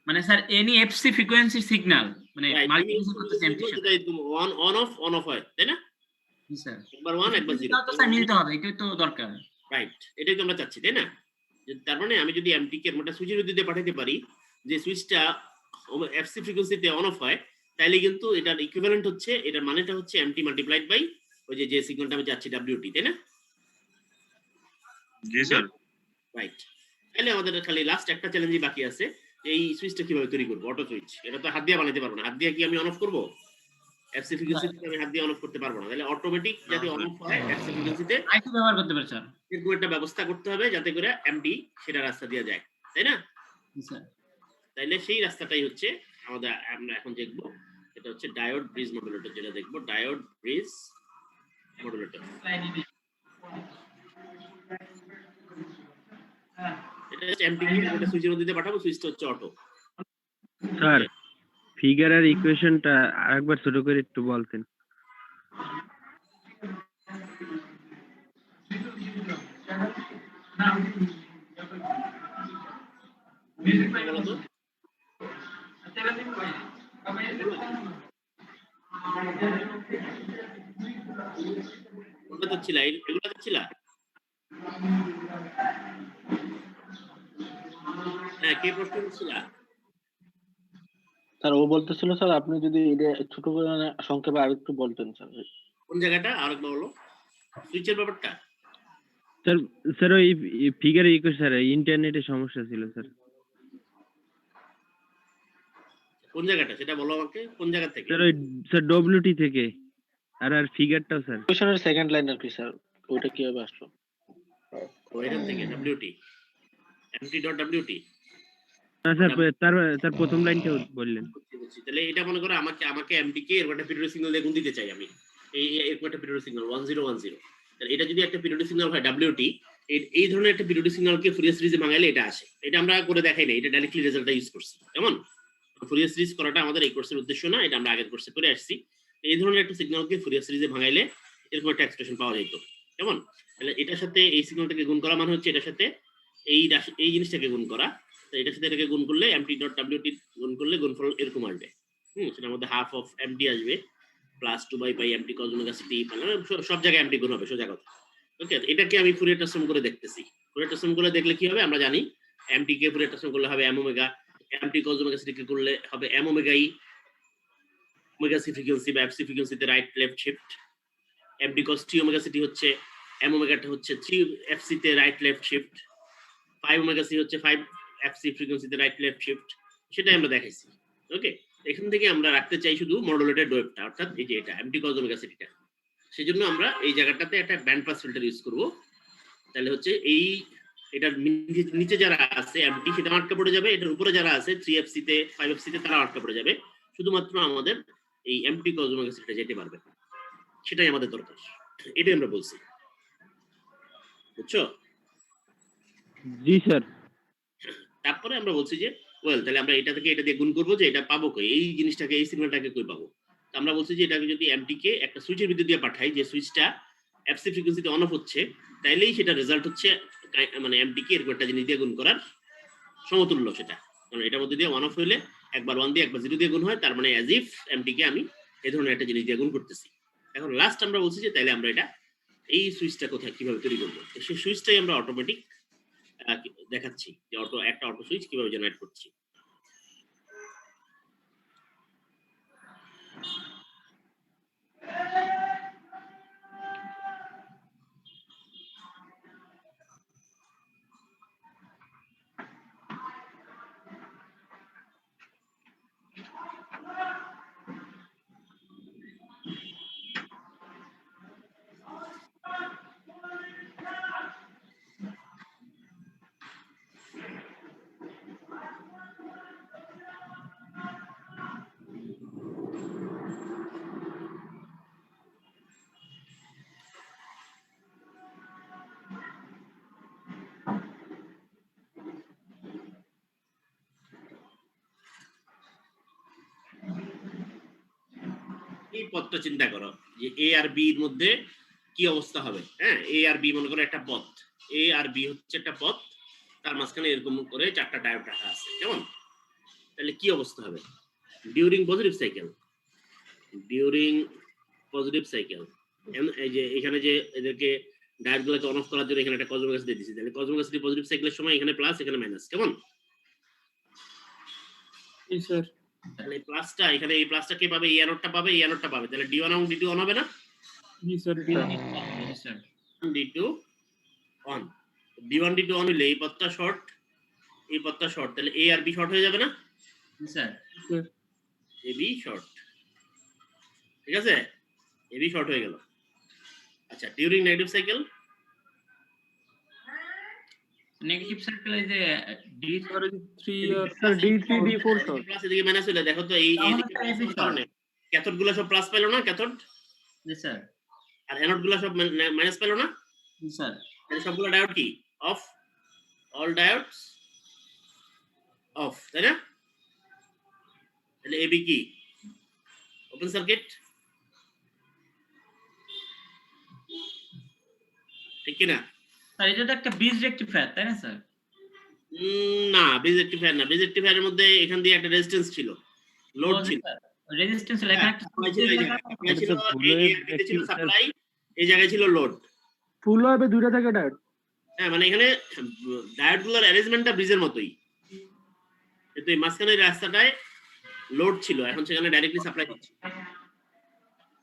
মানে sir any f c frequency signal, মানে মাল্টিপ্লিকেশন করতেছে এমটি সাথে। অন অফ হয়, তাই না? জি স্যার। একবার 1 একবার 0, তো স্যার মিলতে হবে, এটাই তো দরকার। রাইট, এটাই তো আমরা চাচ্ছি, তাই না? তার মানে আমি যদি এমটি কে মোটা সুইচের মধ্যে দিয়ে পাঠাতে পারি, যে সুইচটা এফসি ফ্রিকোয়েন্সিতে অন অফ হয়, তাহলে কিন্তু এটার ইকুইভ্যালেন্ট হচ্ছে, এটার মানেটা হচ্ছে এমটি মাল্টিপ্লাইড বাই ওই যে সিগন্যালটা আমি চাচ্ছি ডব্লিউটি, তাই না? জি স্যার। রাইট, তাহলে আমাদের খালি লাস্ট একটা চ্যালেঞ্জই বাকি আছে, এই সুইচটা কিভাবে তৈরি করবো, অটো সুইচ। এটা তো হাত দিয়ে বানাতে পারবো না, হাত দিয়ে কি আমি অন অফ করবো? এফসি ফ্রিকোয়েন্সিতে আমি হাত দিয়ে অন অফ করতে পারবো না, তাহলে অটোমেটিক যাতে অন অফ হয় এফসি ফ্রিকোয়েন্সিতে আইসি ব্যবহার করতে পারে স্যার। এরকম একটা ব্যবস্থা করতে হবে যাতে করে এমডি সেটা রাস্তা দিয়ে যায়, তাই না? জি স্যার। তাইলে সেই রাস্তাটাই হচ্ছে আমরা এখন দেখবো, এটা হচ্ছে ডায়োড ব্রিজ মডুলেটর, যেটা দেখবো ডায়োড ব্রিজ মডুলেটর। এটা হচ্ছে এমপিকে এটা সুইচের মধ্যে দিয়ে পাঠাবো, সুইচটা হচ্ছে অটো। স্যার ফিগার আর ইকুয়েশনটা আরেকবার ছোট করে একটু বলতেন। বলো তো। কোনটা দেখছিলা? এগুলো দেখছিলা? হ্যাঁ, কে প্রশ্ন করছিলা? স্যার ও বলতেছিল স্যার আপনি যদি এটা ছোট করে সংক্ষেপে আরেকটু বলতেন স্যার। কোন জায়গাটা আরেকবার বলো, সুইচের ব্যাপারটা? স্যার স্যার ওই ফিগার ইকুয়েশন স্যার ইন্টারনেটে সমস্যা ছিল স্যার। কোন জায়গাটা সেটা বলো আমাকে, কোন জায়গা থেকে? স্যার ওই স্যার ডব্লিউটি থেকে আর ফিগারটাও স্যার। কোশ্চেনের সেকেন্ড লাইন আর কি স্যার, ওইটা কিভাবে আসলো? এখান থেকে ডব্লিউটি mt.wt। না স্যার তার প্রথম লাইনটা বললেন। তাহলে এটা মনে করো আমাকে এমডি কে এরকম একটা পিরিয়ডিক সিগন্যাল দিয়ে গুণ দিতে চাই আমি, এরকম একটা পিরিয়ডিক সিগন্যাল 1010। তাহলে এটা যদি একটা পিরিয়ডিক সিগন্যাল হয় ডব্লিউটি, এই ধরনের একটা পিরিয়ডিক সিগন্যালকে ফুরিয়ার সিরিজে ভাঙাইলে এটা আসে। এটা আমরা করে দেখাই না, এটা ডাইরেক্টলি রেজাল্টটা ইউজ করছি। কেমন? ফুরিয়ার সিরিজ করাটা আমাদের এই কোর্সের উদ্দেশ্য না, এটা আমরা আগের কোর্সে করে আসছি। এই ধরনের একটা সিগন্যালকে ফুরিয়ার সিরিজে ভাঙাইলে এরকম একটা এক্সপ্রেশন পাওয়া যেত। কেমন? তাহলে এটার সাথে এই সিগন্যালটাকে গুণ করা মানে হচ্ছে এটার সাথে এই জিনিসটাকে গুণ করা। তো এটার সাথে এটাকে গুণ করলে mt.wt গুণ করলে গুণফল এরকম আসবে। সেটার মধ্যে হাফ অফ এমডি আসবে plus 2/π m d cos omega t, মানে সব জায়গায় এমডি গুণ হবে, সোজা কথা। ওকে, এটাকে আমি ফুরিয়ার ট্রান্সফর্ম করে দেখতেছি। ফুরিয়ার ট্রান্সফর্ম করে দেখলে কি হবে আমরা জানি, এমটি কে ফুরিয়ার ট্রান্সফর্ম করলে হবে m omega, m t cos omega t কে করলে হবে m omega e, omega c frequency বা এফসি ফ্রিকোয়েন্সিতে right left shift. M t cos t omega t হচ্ছে m ওমেগাটা হচ্ছে 3 এফসি তে right left shift, 5 omega c হচ্ছে 5 এফসি ফ্রিকোয়েন্সিতে রাইট লেফট শিফট। সেটাই আমরা দেখাইছি। ওকে, এখান থেকে আমরা রাখতে চাই শুধু মডুলেটেড ওয়েভটা, অর্থাৎ এই যে এটা এমটি cos omega t টা। সেজন্য আমরা এই জায়গাটাতে একটা ব্যান্ড পাস ফিল্টার ইউজ করব। তাহলে হচ্ছে এটার নিচে যারা আছে এমটি সেটা আটকা পড়ে যাবে, এটার উপরে যারা আছে 3fc তে 5fc তে তারা আটকা পড়ে যাবে। শুধুমাত্র আমাদের এই এমটি cos omega t টা যেতে পারবে, সেটাই আমাদের দরকার। এটাই আমরা বলছি, বুঝছো? জি স্যার। তারপরে আমরা বলছি যে ওয়েল তাহলে আমরা এটা থেকে এটা দিয়ে গুণ করবো, যে এটা পাবো কই, এই জিনিসটাকে এই সিগন্যালটাকে কই পাবো। তো আমরা বলছি যে এটাকে যদি এমটি কে একটা সুইচের ভিতর দিয়ে পাঠাই, যে সুইচটা এফসি ফ্রিকোয়েন্সিতে অন অফ হচ্ছে, তাইলেই সেটা রেজাল্ট হচ্ছে মানে এমটি কে এরকম একটা জিনিস দিয়ে গুণ করার সমতুল্য সেটা। কারণ এটার মধ্যে দিয়ে অন অফ হইলে একবার 1 দিয়ে একবার 0 দিয়ে গুণ হয়, তার মানে অ্যাজ ইফ এমটি কে আমি এই ধরনের একটা জিনিস দিয়ে গুণ করতেছি। এখন লাস্ট আমরা বলছি যে তাইলে আমরা এটা এই সুইচটা কোথায় কিভাবে তৈরি করবো, সেই সুইচটাই আমরা অটোমেটিক দেখাচ্ছি যে একটা অটো সুইচ কিভাবে জেনারেট করছি। এই পথটা চিন্তা করো যে এ আর বি এর মধ্যে কি অবস্থা হবে। হ্যাঁ, এ আর বি মনে করো একটা পথ, এ আর বি হচ্ছে একটা পথ, তার মাঝখানে এরকম করে 4টা ডায়োড রাখা আছে। কেমন? তাহলে কি অবস্থা হবে during positive cycle? During positive cycle এই যে এখানে যে এদেরকে ডায়োডগুলোকে অন অফ করার জন্য এখানে একটা cos omega t দিয়ে দিয়েছি, তাহলে cos omega t পজিটিভ সাইকেলের সময় এখানে প্লাস এখানে মাইনাস। কেমন? জি স্যার। তাহলে প্লাসটা এখানে, এই প্লাসটা কে পাবে? এই অ্যানোডটা পাবে, এই অ্যানোডটা পাবে। তাহলে d1 এবং d2 অন হবে না? জি sir. d2 on, d1 d2 on হইলে এই পথটা শর্ট, এই পথটা শর্ট, তাহলে a আর b শর্ট হয়ে যাবে না? Sir. Sir. a b short. ঠিক আছে, এবি শর্ট হয়ে গেল। আচ্ছা, during negative cycle negative circle এই যে ডি স্যার এই 3 আর sir D3 D4 short plus এদিকে মাইনাস হলে দেখো তো এই তাহলে এদিকে তো plus AB হওয়ার কারণে ক্যাথোড গুলো সব প্লাস পেলো না, ক্যাথোড জি স্যার, আর অ্যানোড গুলো সব মাইনাস পেলো না, জি স্যার, তাহলে সবগুলো ডায়োড কি অফ, অল ডায়োডস অফ, তাই না? তাহলে এবি কি ওপেন সার্কিট, ঠিক কি না? স্যার এটা তো একটা ব্রিজ রেকটিফায়ার তাই না স্যার? না, ব্রিজ রেকটিফায়ার না, ব্রিজ রেকটিফায়ারের মধ্যে এখান দিয়ে একটা রেজিস্ট্যান্স ছিল, লোড ছিল, রেজিস্ট্যান্স লেখা একটা সাপ্লাই ছিল, এই জায়গায় সাপ্লাই ছিল, এটা তো ভুল হয়ে এই ছিল সাপ্লাই, এই জায়গায় ছিল লোড। ফুল হবে দুইটা থেকে ডায়োড। হ্যাঁ, মানে এখানে ডায়োড গুলোর অ্যারেঞ্জমেন্টটা ব্রিজের মতোই, কিন্তু এই মাঝখানের রাস্তাটায় লোড ছিল, এখন সেখানে ডাইরেক্টলি সাপ্লাই হচ্ছে।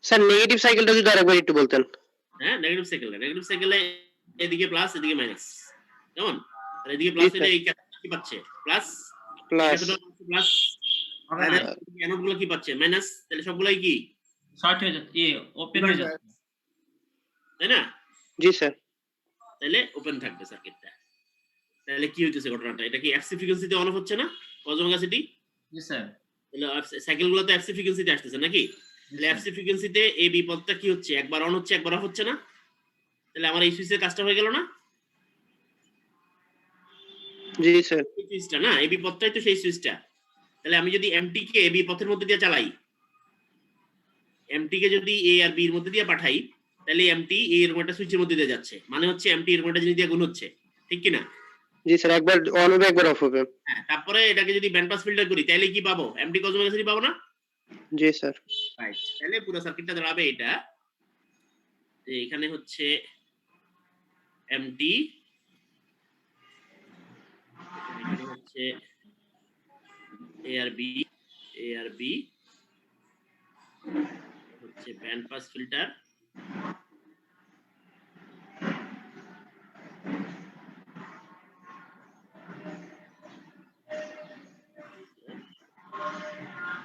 স্যার নেগেটিভ সাইকেলটা যদি আরেকবার একটু বলতেন। হ্যাঁ, নেগেটিভ সাইকেলে এদিকে প্লাস এদিকে মাইনাস, কেমন? আর এদিকে প্লাস হলে এই ক্যাথোড কি পাচ্ছে প্লাস, প্লাস প্লাস অ্যানোড গুলো কি পাচ্ছে মাইনাস, তাহলে সবগুলাই কি শর্ট হয়ে যাচ্ছে, ওপেন হয়ে যাচ্ছে, তাই না? জি স্যার। তাহলে ওপেন থাকবে সার্কিটটা। তাহলে কি হইতেছে ঘটনাটা, এটা কি এফসি ফ্রিকোয়েন্সিতে অন অফ হচ্ছে না কজ ওমেগা জি স্যার, তাহলে সাইকেল গুলো তো এফসি ফ্রিকোয়েন্সিতে আসতেছে নাকি? তাহলে এফসি ফ্রিকোয়েন্সিতে এই বি পদটা কি হচ্ছে, একবার অন হচ্ছে একবার অফ হচ্ছে না? তাহলে আমার এই সুইচের কাজটা হয়ে গেল না? জি স্যার। এই সুইচটা না, এই বি পদটাই তো সেই সুইচটা। তাহলে আমি যদি এমটি কে বি পথের মধ্যে দিয়ে চালাই, এমটি কে যদি এ আর বি এর মধ্যে দিয়ে পাঠাই, তাহলে এমটি এ এরকম একটা সুইচের মধ্যে দিয়ে যাচ্ছে, মানে হচ্ছে এমটি এরকম একটা জিনিস দিয়ে গুণ হচ্ছে, ঠিক কি না? জি স্যার, একবার অন হবে একবার অফ হবে। হ্যাঁ, তারপরে এটাকে যদি ব্যান্ড পাস ফিল্টার করি তাহলে কি পাবো, এমটি কজ ওমেগা পাবো না? জি স্যার। রাইট, তাহলে পুরো সার্কিটটা দাঁড়াবে এটা যে এখানে হচ্ছে এমটি, এখানে হচ্ছে এ আর বি হচ্ছে ব্যান্ড পাস ফিল্টার,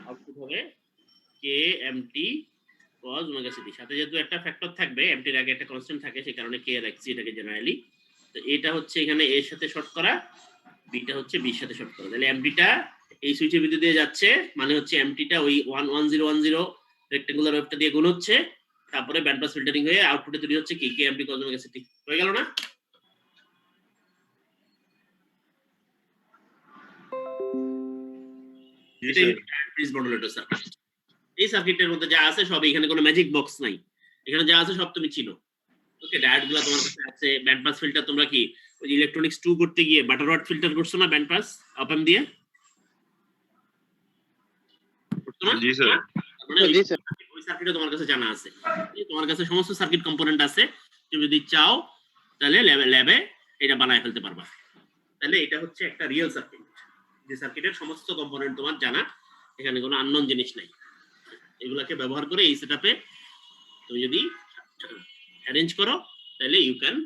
আউটপুট হবে কে এমটি cos ওমেগা সিটি, সাথে যেহেতু একটা ফ্যাক্টর থাকবে, এমটির আগে একটা কনস্ট্যান্ট থাকে, সেই কারণে কে রাখছি এটাকে জেনারেলি। তো এটা হচ্ছে এখানে এর সাথে শর্ট করা, বিটা হচ্ছে বির সাথে শর্ট করা, তাহলে এমটিটা এই সুইচের ভিতর দিয়ে যাচ্ছে, মানে হচ্ছে এমটিটা ওই 11010 রেক্টাঙ্গুলার ওয়েভটা দিয়ে গুণ হচ্ছে, তারপরে ব্যান্ড পাস ফিল্টারিং হয়ে আউটপুটে তৈরি হচ্ছে কি কে এমটি cos ওমেগা সিটি। হয়ে গেল না? এটাই ব্রিজ মডুলেটর সার্কিট। এই সার্কিটের মধ্যে যা আছে সব, এখানে কোনো ম্যাজিক বক্স নাই, এখানে যা আছে সব তুমি চিনো। ওকে, ডায়োড গুলো তোমার কাছে আছে, ব্যান্ড পাস ফিল্টার তোমরা কি ওই ইলেকট্রনিক্স 2 করতে গিয়ে বাটারওয়াট ফিল্টার করছো না, ব্যান্ড পাস অপএম দিয়ে করছো না? জি স্যার। মানে জি স্যার। ওই সার্কিটে তোমার কাছে জানা আছে, তোমার কাছে সমস্ত সার্কিট কম্পোনেন্ট আছে, তুমি যদি চাও তাহলে ল্যাবে এটা বানায় ফেলতে পারবা। তাহলে এটা হচ্ছে একটা রিয়েল সার্কিট, যে সার্কিটের সমস্ত কম্পোনেন্ট তোমার জানা, এখানে কোনো আননোন জিনিস নাই। এগুলাকে ব্যবহার করে এই সেটআপে তুমি যদি অ্যারেঞ্জ করো তাহলে you can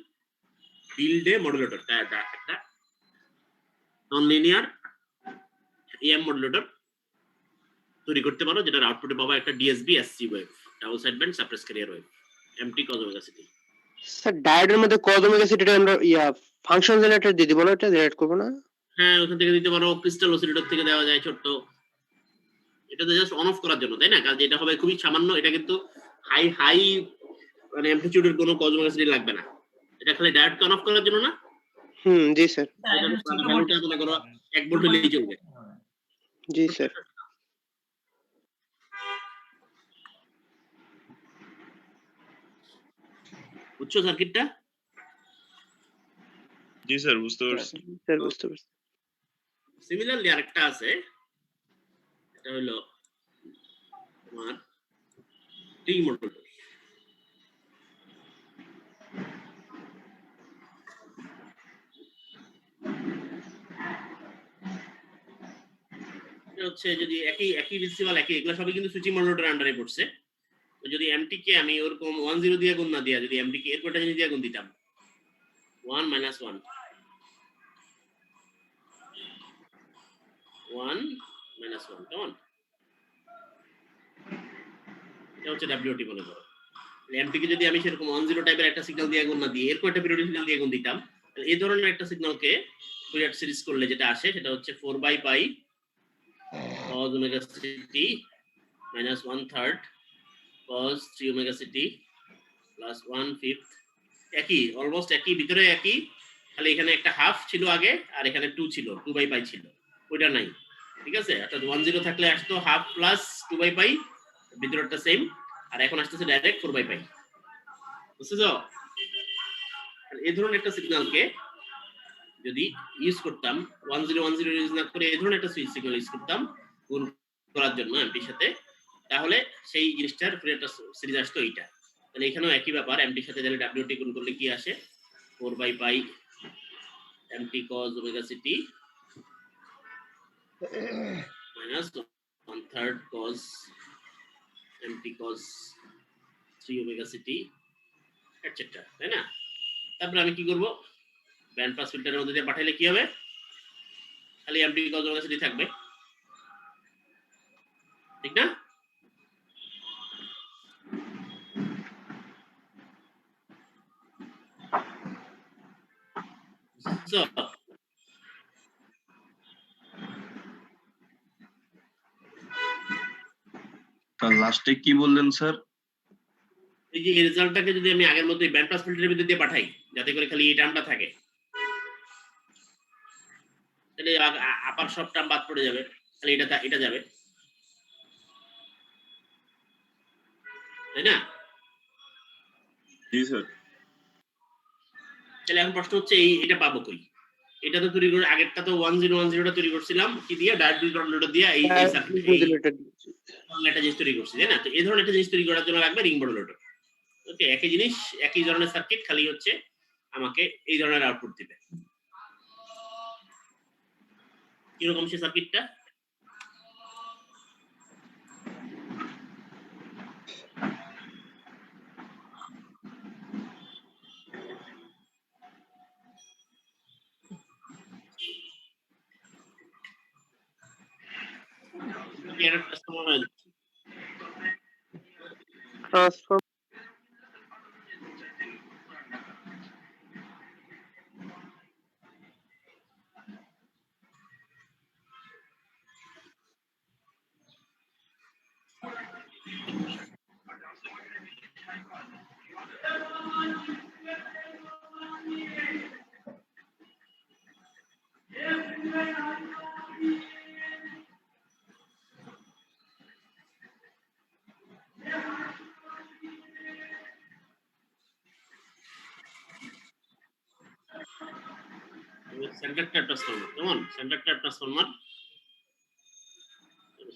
build a modulator, একটা নন লিনিয়ার এএম মডুলেটর তৈরি করতে পারো, যেটার আউটপুটে পাবো একটা DSB SC wave, double side band suppress carrier wave, m t cos omega c t. Sir ডায়োডের মধ্যে কজ ওমেগা সিটিটা আমরা ফাংশন জেনারেটর দিয়ে দিব না, এটা জেনারেট করব না? হ্যাঁ, ওখান থেকে দিতে পারো, ক্রিস্টাল অসিলেটর থেকে দেওয়া যায় ছোট্ট, এটা তো জাস্ট অন অফ করার জন্য, তাই না? কারণ এটা হবে খুবই সামান্য, এটা কিন্তু হাই মানে অ্যামপ্লিটিউডের কোনো কজ ওমেগা সিটি লাগবে না, এটা খালি ডায়োডকে অন অফ করার জন্য না। জি স্যার। ভ্যালুটা মনে করো 1 ভোল্ট হলেই চলবে। জি স্যার। বুঝছো সার্কিটটা? জি স্যার, বুঝতে পারছি। স্যার বুঝতে পারছি। সিমিলারলি আরেকটা আছে, এটা হলো তোমার টি মডুলেটর। এটা হচ্ছে যদি একই প্রিন্সিপাল, এগুলো সবই কিন্তু সুইচিং মডুলেটর আন্ডারে পড়ছে। তো যদি এমটি কে আমি ওরকম 10 দিয়ে গুণ না দিয়া, যদি এমটি কে এরকম একটা জিনিস দিয়ে গুণ দিতাম 1 - 1 1 - 1, কেমন? এটা হচ্ছে ডাব্লিউটি মনে করো। এমপি কে যদি আমি সেরকম 10 টাইপের একটা সিগন্যাল দিয়ে গুণ না দিয়ে এরকম একটা পিরিয়ডিক সিগন্যাল দিয়ে গুণ দিতাম, তাহলে এই ধরনের একটা সিগন্যালকে ফুরিয়ার সিরিজ করলে যেটা আসে সেটা হচ্ছে 4/π cos omega ct minus 1/3 cos 3 omega ct plus 1/5 একই, অলমোস্ট একই, ভিতরে একই, খালি এখানে একটা হাফ ছিল আগে আর এখানে 2 ছিল, 2/π ছিল, ওইটা নাই। ঠিক আছে, অর্থাৎ 10 থাকলে আসতো হাফ প্লাস 2/π, ভিতরটা সেম, আর এখন আসতেছে ডাইরেক্ট 4/π। বুঝছো? এই ধরনের একটা সিগন্যালকে যদি ইউজ করতাম 1010 ইউজ না করে এই ধরনের একটা সুইচ সিগন্যাল ইউজ করতাম গুণ করার জন্য এমপির সাথে, তাহলে সেই জিনিসটার ফুরিয়ার সিরিজ আসতো এইটা। তাহলে এখানেও একই ব্যাপার, এমপির সাথে তাহলে ডাব্লিউটি গুণ করলে কি আসে 4/π mt cos omega ct minus 1/3 cos mt cos 3 omega ct etc. তাই না? তারপরে আমি কি করব, ব্যান্ড পাস ফিল্টারের মধ্যে দিয়ে পাঠাইলে কি হবে, খালি mt cos omega ct থাকবে, ঠিক না? So, লাস্টে কি বললেন স্যার? এই যে রেজাল্টটাকে যদি আমি আগের মতোই ব্যান্ড পাস ফিল্টারের ভিতর দিয়ে পাঠাই যাতে করে খালি এই টার্মটা থাকে, তাহলে আপার সব টার্ম বাদ পড়ে যাবে, খালি এটা যাবে, তাই না? জি স্যার। তাহলে এখন প্রশ্ন হচ্ছে এটা পাবো কই? এটা তো তৈরি করে আগেরটা তো 1010টা তৈরি করছিলাম কি দিয়ে, ডায়াগোনাল কন্ট্রোলার দিয়ে এই সার্কিট একটা জিনিস তৈরি করছি, তাই না? তো এই ধরনের একটা জিনিস তৈরি করার জন্য লাগবে রিং মডুলেটর। ওকে, একই জিনিস একই ধরনের সার্কিট, খালি হচ্ছে আমাকে এই ধরনের আউটপুট দিবে। কিরকম সে সার্কিটটা? ট্রান্সফর্ম সেন্টার ট্যাপ ট্রান্সফরমার, কেমন? সেন্টার ট্যাপ ট্রান্সফরমার,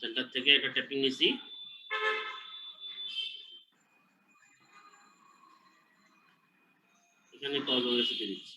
সেন্টার থেকে একটা ট্যাপিং নিছি, এখানে কজ ওভার সিটি দিচ্ছি।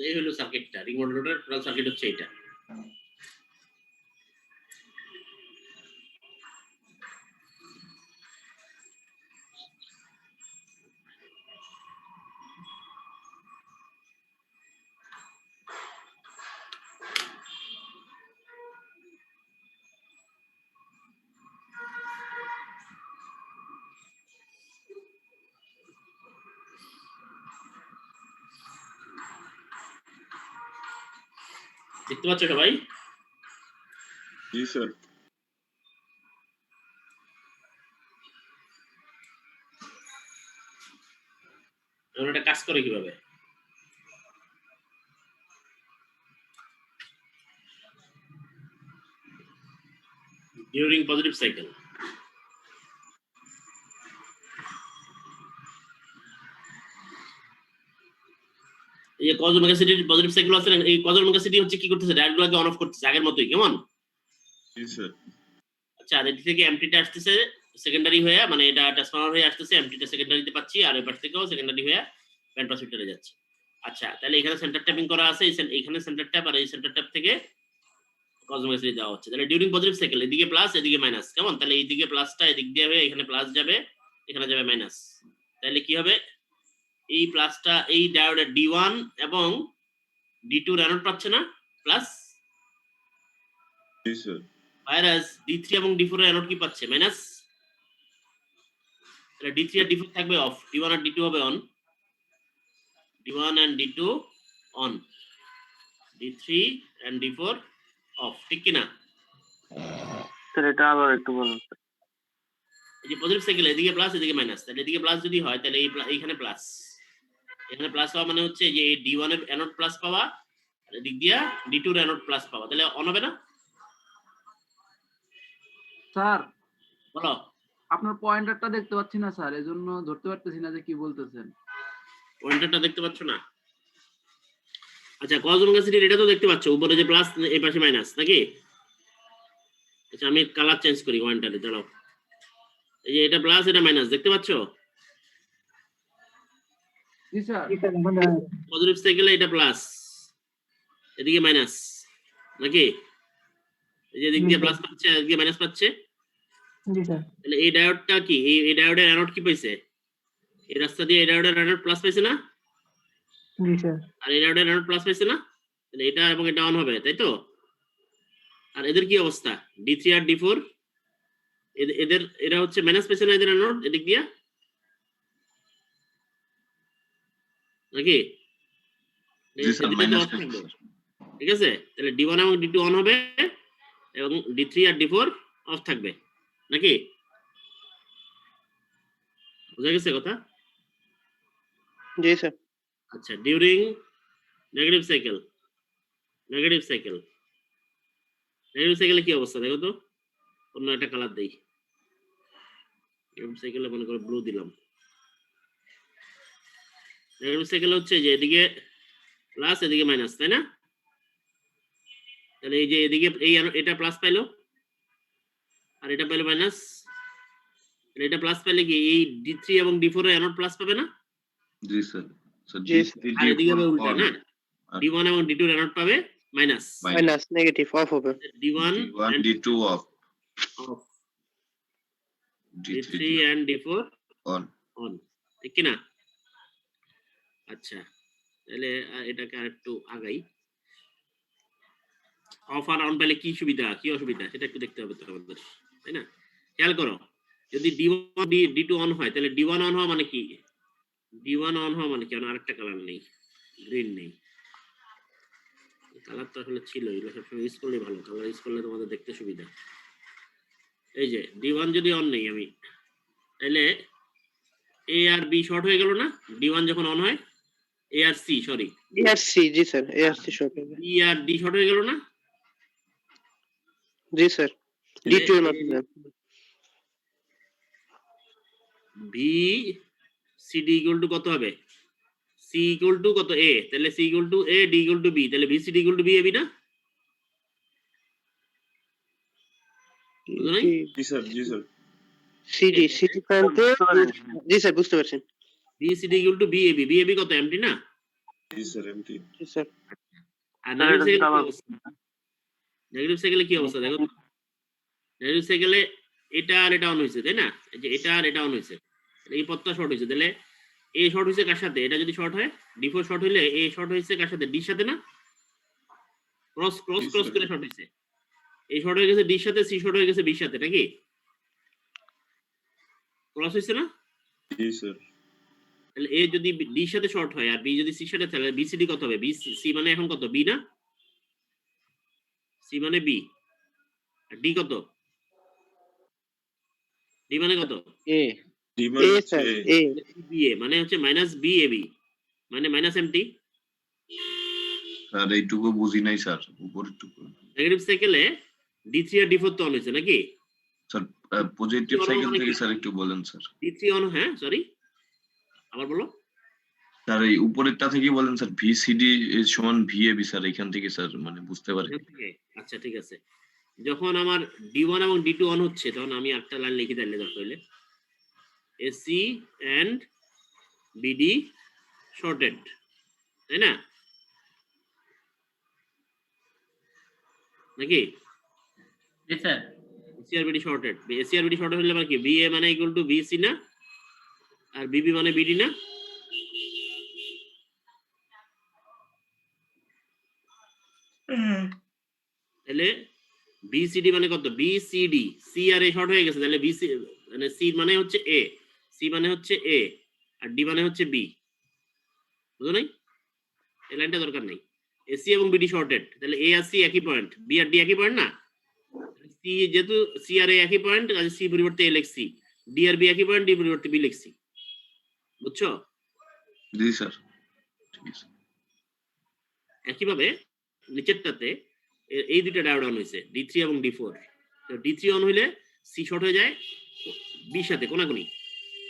এই হলো সার্কিটটা, রিং মডুলেটর টোটাল সার্কিট হচ্ছে এটা। দেখতে পাচ্ছ সবাই? জি স্যার। এখন এটা কাজ করে কিভাবে? During positive cycle. এই cause omega city positive cycle আছে না, এই কজ ওমেগা সিটি হচ্ছে কি করতেছে, ডায়োডগুলোকে অন অফ করতেছে আগের মতোই, কেমন? জি স্যার। আচ্ছা, আর এদিক থেকে এমটিটা আসতেছে সেকেন্ডারি হয়ে, মানে এটা ট্রান্সফরমার হয়ে আসতেছে, এমটিটা সেকেন্ডারিতে পাচ্ছি, আর এই পাশ থেকেও সেকেন্ডারি হয়ে ব্যান্ড পাস ফিল্টারে যাচ্ছে। আচ্ছা, তাহলে এখানে সেন্টার ট্যাপিং করা আছে, এইখানে সেন্টার ট্যাপ, আর এই সেন্টার ট্যাপ থেকে কজ ওমেগা সিটি দেওয়া হচ্ছে। তাহলে ডিউরিং পজিটিভ সাইকেল এদিকে প্লাস এদিকে মাইনাস, কেমন? তাহলে এইদিকে প্লাসটা এদিক দিয়ে হয়ে এখানে প্লাস যাবে, এখানে যাবে মাইনাস। তাহলে কি হবে, এই প্লাসটা এই ডায়োডের D1 এবং D2 এর অ্যানোড পাচ্ছে না প্লাস, জি স্যার। ভাইরাস D3 এবং D4 এর অ্যানোড কি পাচ্ছে, মাইনাস। তাহলে D3 আর D4 থাকবে অফ, D1 আর D2 হবে on, D1 and D2 on, D3 and D4 of, ঠিক কি না? স্যার এটা আবার একটু বলুন। এই যে পজিটিভ সাইকেল এদিকে প্লাস এদিকে মাইনাস, তাহলে এদিকে প্লাস যদি হয় তাহলে এইখানে প্লাস, এখানে প্লাস হওয়া মানে হচ্ছে যে D1 এর অ্যানোড প্লাস পাওয়া, আর এদিক দিয়া D2 এর অ্যানোড প্লাস পাওয়া, তাহলে অন হবে না? স্যার বলো। আপনার পয়েন্টারটা দেখতে পাচ্ছি না স্যার, এজন্য ধরতে পারতেছি না যে কি বলতেছেন। পয়েন্টারটা দেখতে পাচ্ছ না? আচ্ছা, কজ ওমেগা সিটি এটা তো দেখতে পাচ্ছ, উপরে যে প্লাস এই পাশে মাইনাস, নাকি? আচ্ছা, আমি কালার চেঞ্জ করি পয়েন্টারে, দাঁড়াও। এই যে এটা প্লাস এটা মাইনাস, দেখতে পাচ্ছ? জি স্যার। পজিটিভ সাইকেলে এটা প্লাস, এদিকে মাইনাস, নাকি? এই যে এদিক দিয়ে প্লাস পাচ্ছে, এদিকে মাইনাস পাচ্ছে। জি স্যার। তাহলে এই ডায়োডটা কি, এই ডায়োডের অ্যানোড কি পাইছে? এই রাস্তা দিয়ে এই ডায়োডের অ্যানোড প্লাস পাইছে না? জি স্যার। আর এই ডায়োডের অ্যানোড প্লাস পাইছে না? তাহলে এটা এবং এটা অন হবে, তাই তো? আর এদের কি অবস্থা, D3 আর D4 এদের এরা হচ্ছে মাইনাস পাইছে না এদের অ্যানোড এদিক দিয়ে, নাকি? জি স্যার, মাইনাস পাইছে। ঠিক আছে, তাহলে D1 এবং D2 অন হবে এবং D3 আর D4 অফ থাকবে, নাকি? বুঝা গেছে কথা? জি স্যার। আচ্ছা, during negative cycle, negative cycle কি অবস্থা দেখো তো, অন্য একটা কালার দেই। নেগেটিভ সাইকেলে মনে করো ব্লু দিলাম। নেগেটিভ সাইকেল হচ্ছে যে এদিকে প্লাস এদিকে মাইনাস, তাই না? তাহলে এই যে এদিকে এটা প্লাস পাইলো আর এটা পাইলো মাইনাস, এটা প্লাস পাইলে কি এই D3 এবং D4 এর অ্যানোড প্লাস পাবে না? জি স্যার। স্যার জি আর এদিকে হবে উল্টা না, D1 এবং D2 এর অ্যানোড পাবে মাইনাস, মাইনাস নেগেটিভ অফ হবে। D1 and D2 of, off, D3 D3 and D4 on. On, ঠিক কি না? আচ্ছা, তাহলে এটাকে আরেকটু আগাই। অফ আর অন পেলে কি সুবিধা কি অসুবিধা সেটা একটু দেখতে হবে তো আমাদের, তাই না? খেয়াল করো, যদি D1 D2 অন হয় তাহলে D1 অন হওয়া মানে কি, D1 অন হওয়া মানে কি, আরেকটা কালার নেই, গ্রিন নেই, কালার তো আসলে ছিল, এগুলো সবসময় ইউজ করলে ভালো, কালার ইউজ করলে তোমাদের দেখতে সুবিধা। এই যে D1 যদি অন নেই আমি, তাহলে A আর B শর্ট হয়ে গেল না, D1 যখন অন হয়, A আর C সরি এ আর সি, জি স্যার, এ আর সি শর্ট হবে। B আর D শর্ট হয়ে গেল না? জি স্যার, D2 এর মাধ্যমে। B CD ইকুয়াল টু কত হবে, C ইকুয়াল টু কত A, তাহলে C equal to A, D equal to B, তাহলে BCD equal to B AB না? বুঝো নাই? জি স্যার। জি স্যার। সিডি সিডি প্রান্তে, জি স্যার বুঝতে পারছেন। BCD equal to BAB, BAB কত, এমটি না? জি স্যার, এমটি। জি স্যার। আর নেগেটিভ সাইকেলে কি অবস্থা দেখো তো, নেগেটিভ সাইকেলে এটা আর এটা অন হয়েছে, তাই না? এই যে এটা আর এটা অন হয়েছে, এই পথটা শর্ট হয়েছে, তাহলে A শর্ট হয়েছে কার সাথে, এটা যদি শর্ট হয় D4 শর্ট হইলে A শর্ট হয়েছে কার সাথে, D সাথে না? ক্রস ক্রস ক্রস করে শর্ট হয়েছে, A শর্ট হয়ে গেছে D সাথে, C শর্ট হয়ে গেছে B সাথে, নাকি? ক্রস হয়েছে না? জি স্যার। তাহলে A যদি D সাথে শর্ট হয় আর B যদি C সাথে, তাহলে BCD কত হবে, C মানে এখন কত, B না? C মানে B, আর D কত, D মানে কত, এ ডি এ মানে স্যার হচ্ছে এ বিএ মানে হচ্ছে মাইনাস বি এ বি মানে মাইনাস এমটি। স্যার এইটুকু বুঝি নাই স্যার, উপরেরটুকু। নেগেটিভ সাইকেলে ডি3 আর ডি4 তো অন হয়েছে নাকি? স্যার পজিটিভ কি সাইকেল মানে থেকে কি? স্যার একটু বলেন স্যার। ডি3 অন, হ্যাঁ সরি আবার বলো। স্যার এই উপরেরটা থেকে বলেন স্যার, ভিসিডি সমান ভিএবি স্যার, এখান থেকে স্যার মানে বুঝতে পারি। এখান থেকে? আচ্ছা ঠিক আছে। যখন আমার ডি1 এবং ডি2 অন হচ্ছে তখন আমি একটা লাইন লিখে দিলে দরকার হইলে এসি এন্ড বিডি শর্টেড, তাই না নাকি? জি স্যার। এসি আর বিডি শর্টেড, এসি আর বিডি শর্টেড হলে মানে কি বিএ মানে ইকুয়াল টু বিসি না, আর বিবি মানে বিডি না? তাহলে বিসিডি মানে কত? বিসিডি, সি আর এ শর্ট হয়ে গেছে, তাহলে বিসি মানে সি মানে হচ্ছে এ, সি মানে হচ্ছে এ, আর ডি মানে হচ্ছে বি। বুঝো নাই? এই লাইনটা দরকার নেই। এসি এবং বিডি শর্টেড, তাহলে এ আর সি একই পয়েন্ট, বি আর ডি একই পয়েন্ট না? সি যেহেতু সি আর এ একই পয়েন্ট, কাজে সি পরিবর্তে এ লিখছি, ডি আর বি একই পয়েন্ট, ডি পরিবর্তে বি লিখছি। বুঝছো? জি স্যার, ঠিক আছে। একইভাবে নিচেরটাতে এই দুইটা ডায়োড অন হয়েছে, ডি3 এবং ডি4। তো ডি3 অন হইলে সি শর্ট হয়ে যায় বির সাথে কোনাকুনি,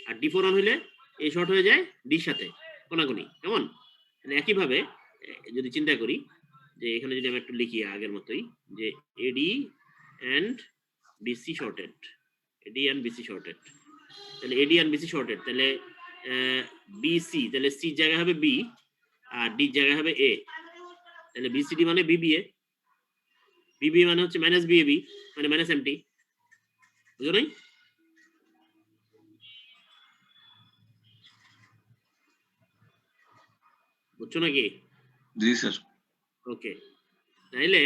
আর ডি4 অন হইলে এ শর্ট হয়ে যায় ডির সাথে কোনাকুনি। কেমন? মানে একইভাবে যদি চিন্তা করি যে এখানে যদি আমি একটু লিখি আগের মতোই যে AD and BC shorted, AD and BC shorted, তাহলে এডি এন্ড বিসি শর্টেড, তাহলে বিসি, তাহলে সি জায়গা হবে বি আর ডি জায়গা হবে এ, তাহলে বিসিডি মানে বিবিএ, বিবিএ মানে হচ্ছে মাইনাস বিএবি মানে মাইনাস এমটি। বুঝো নাই? বুঝছো নাকি? জি স্যার। ওকে, তাইলে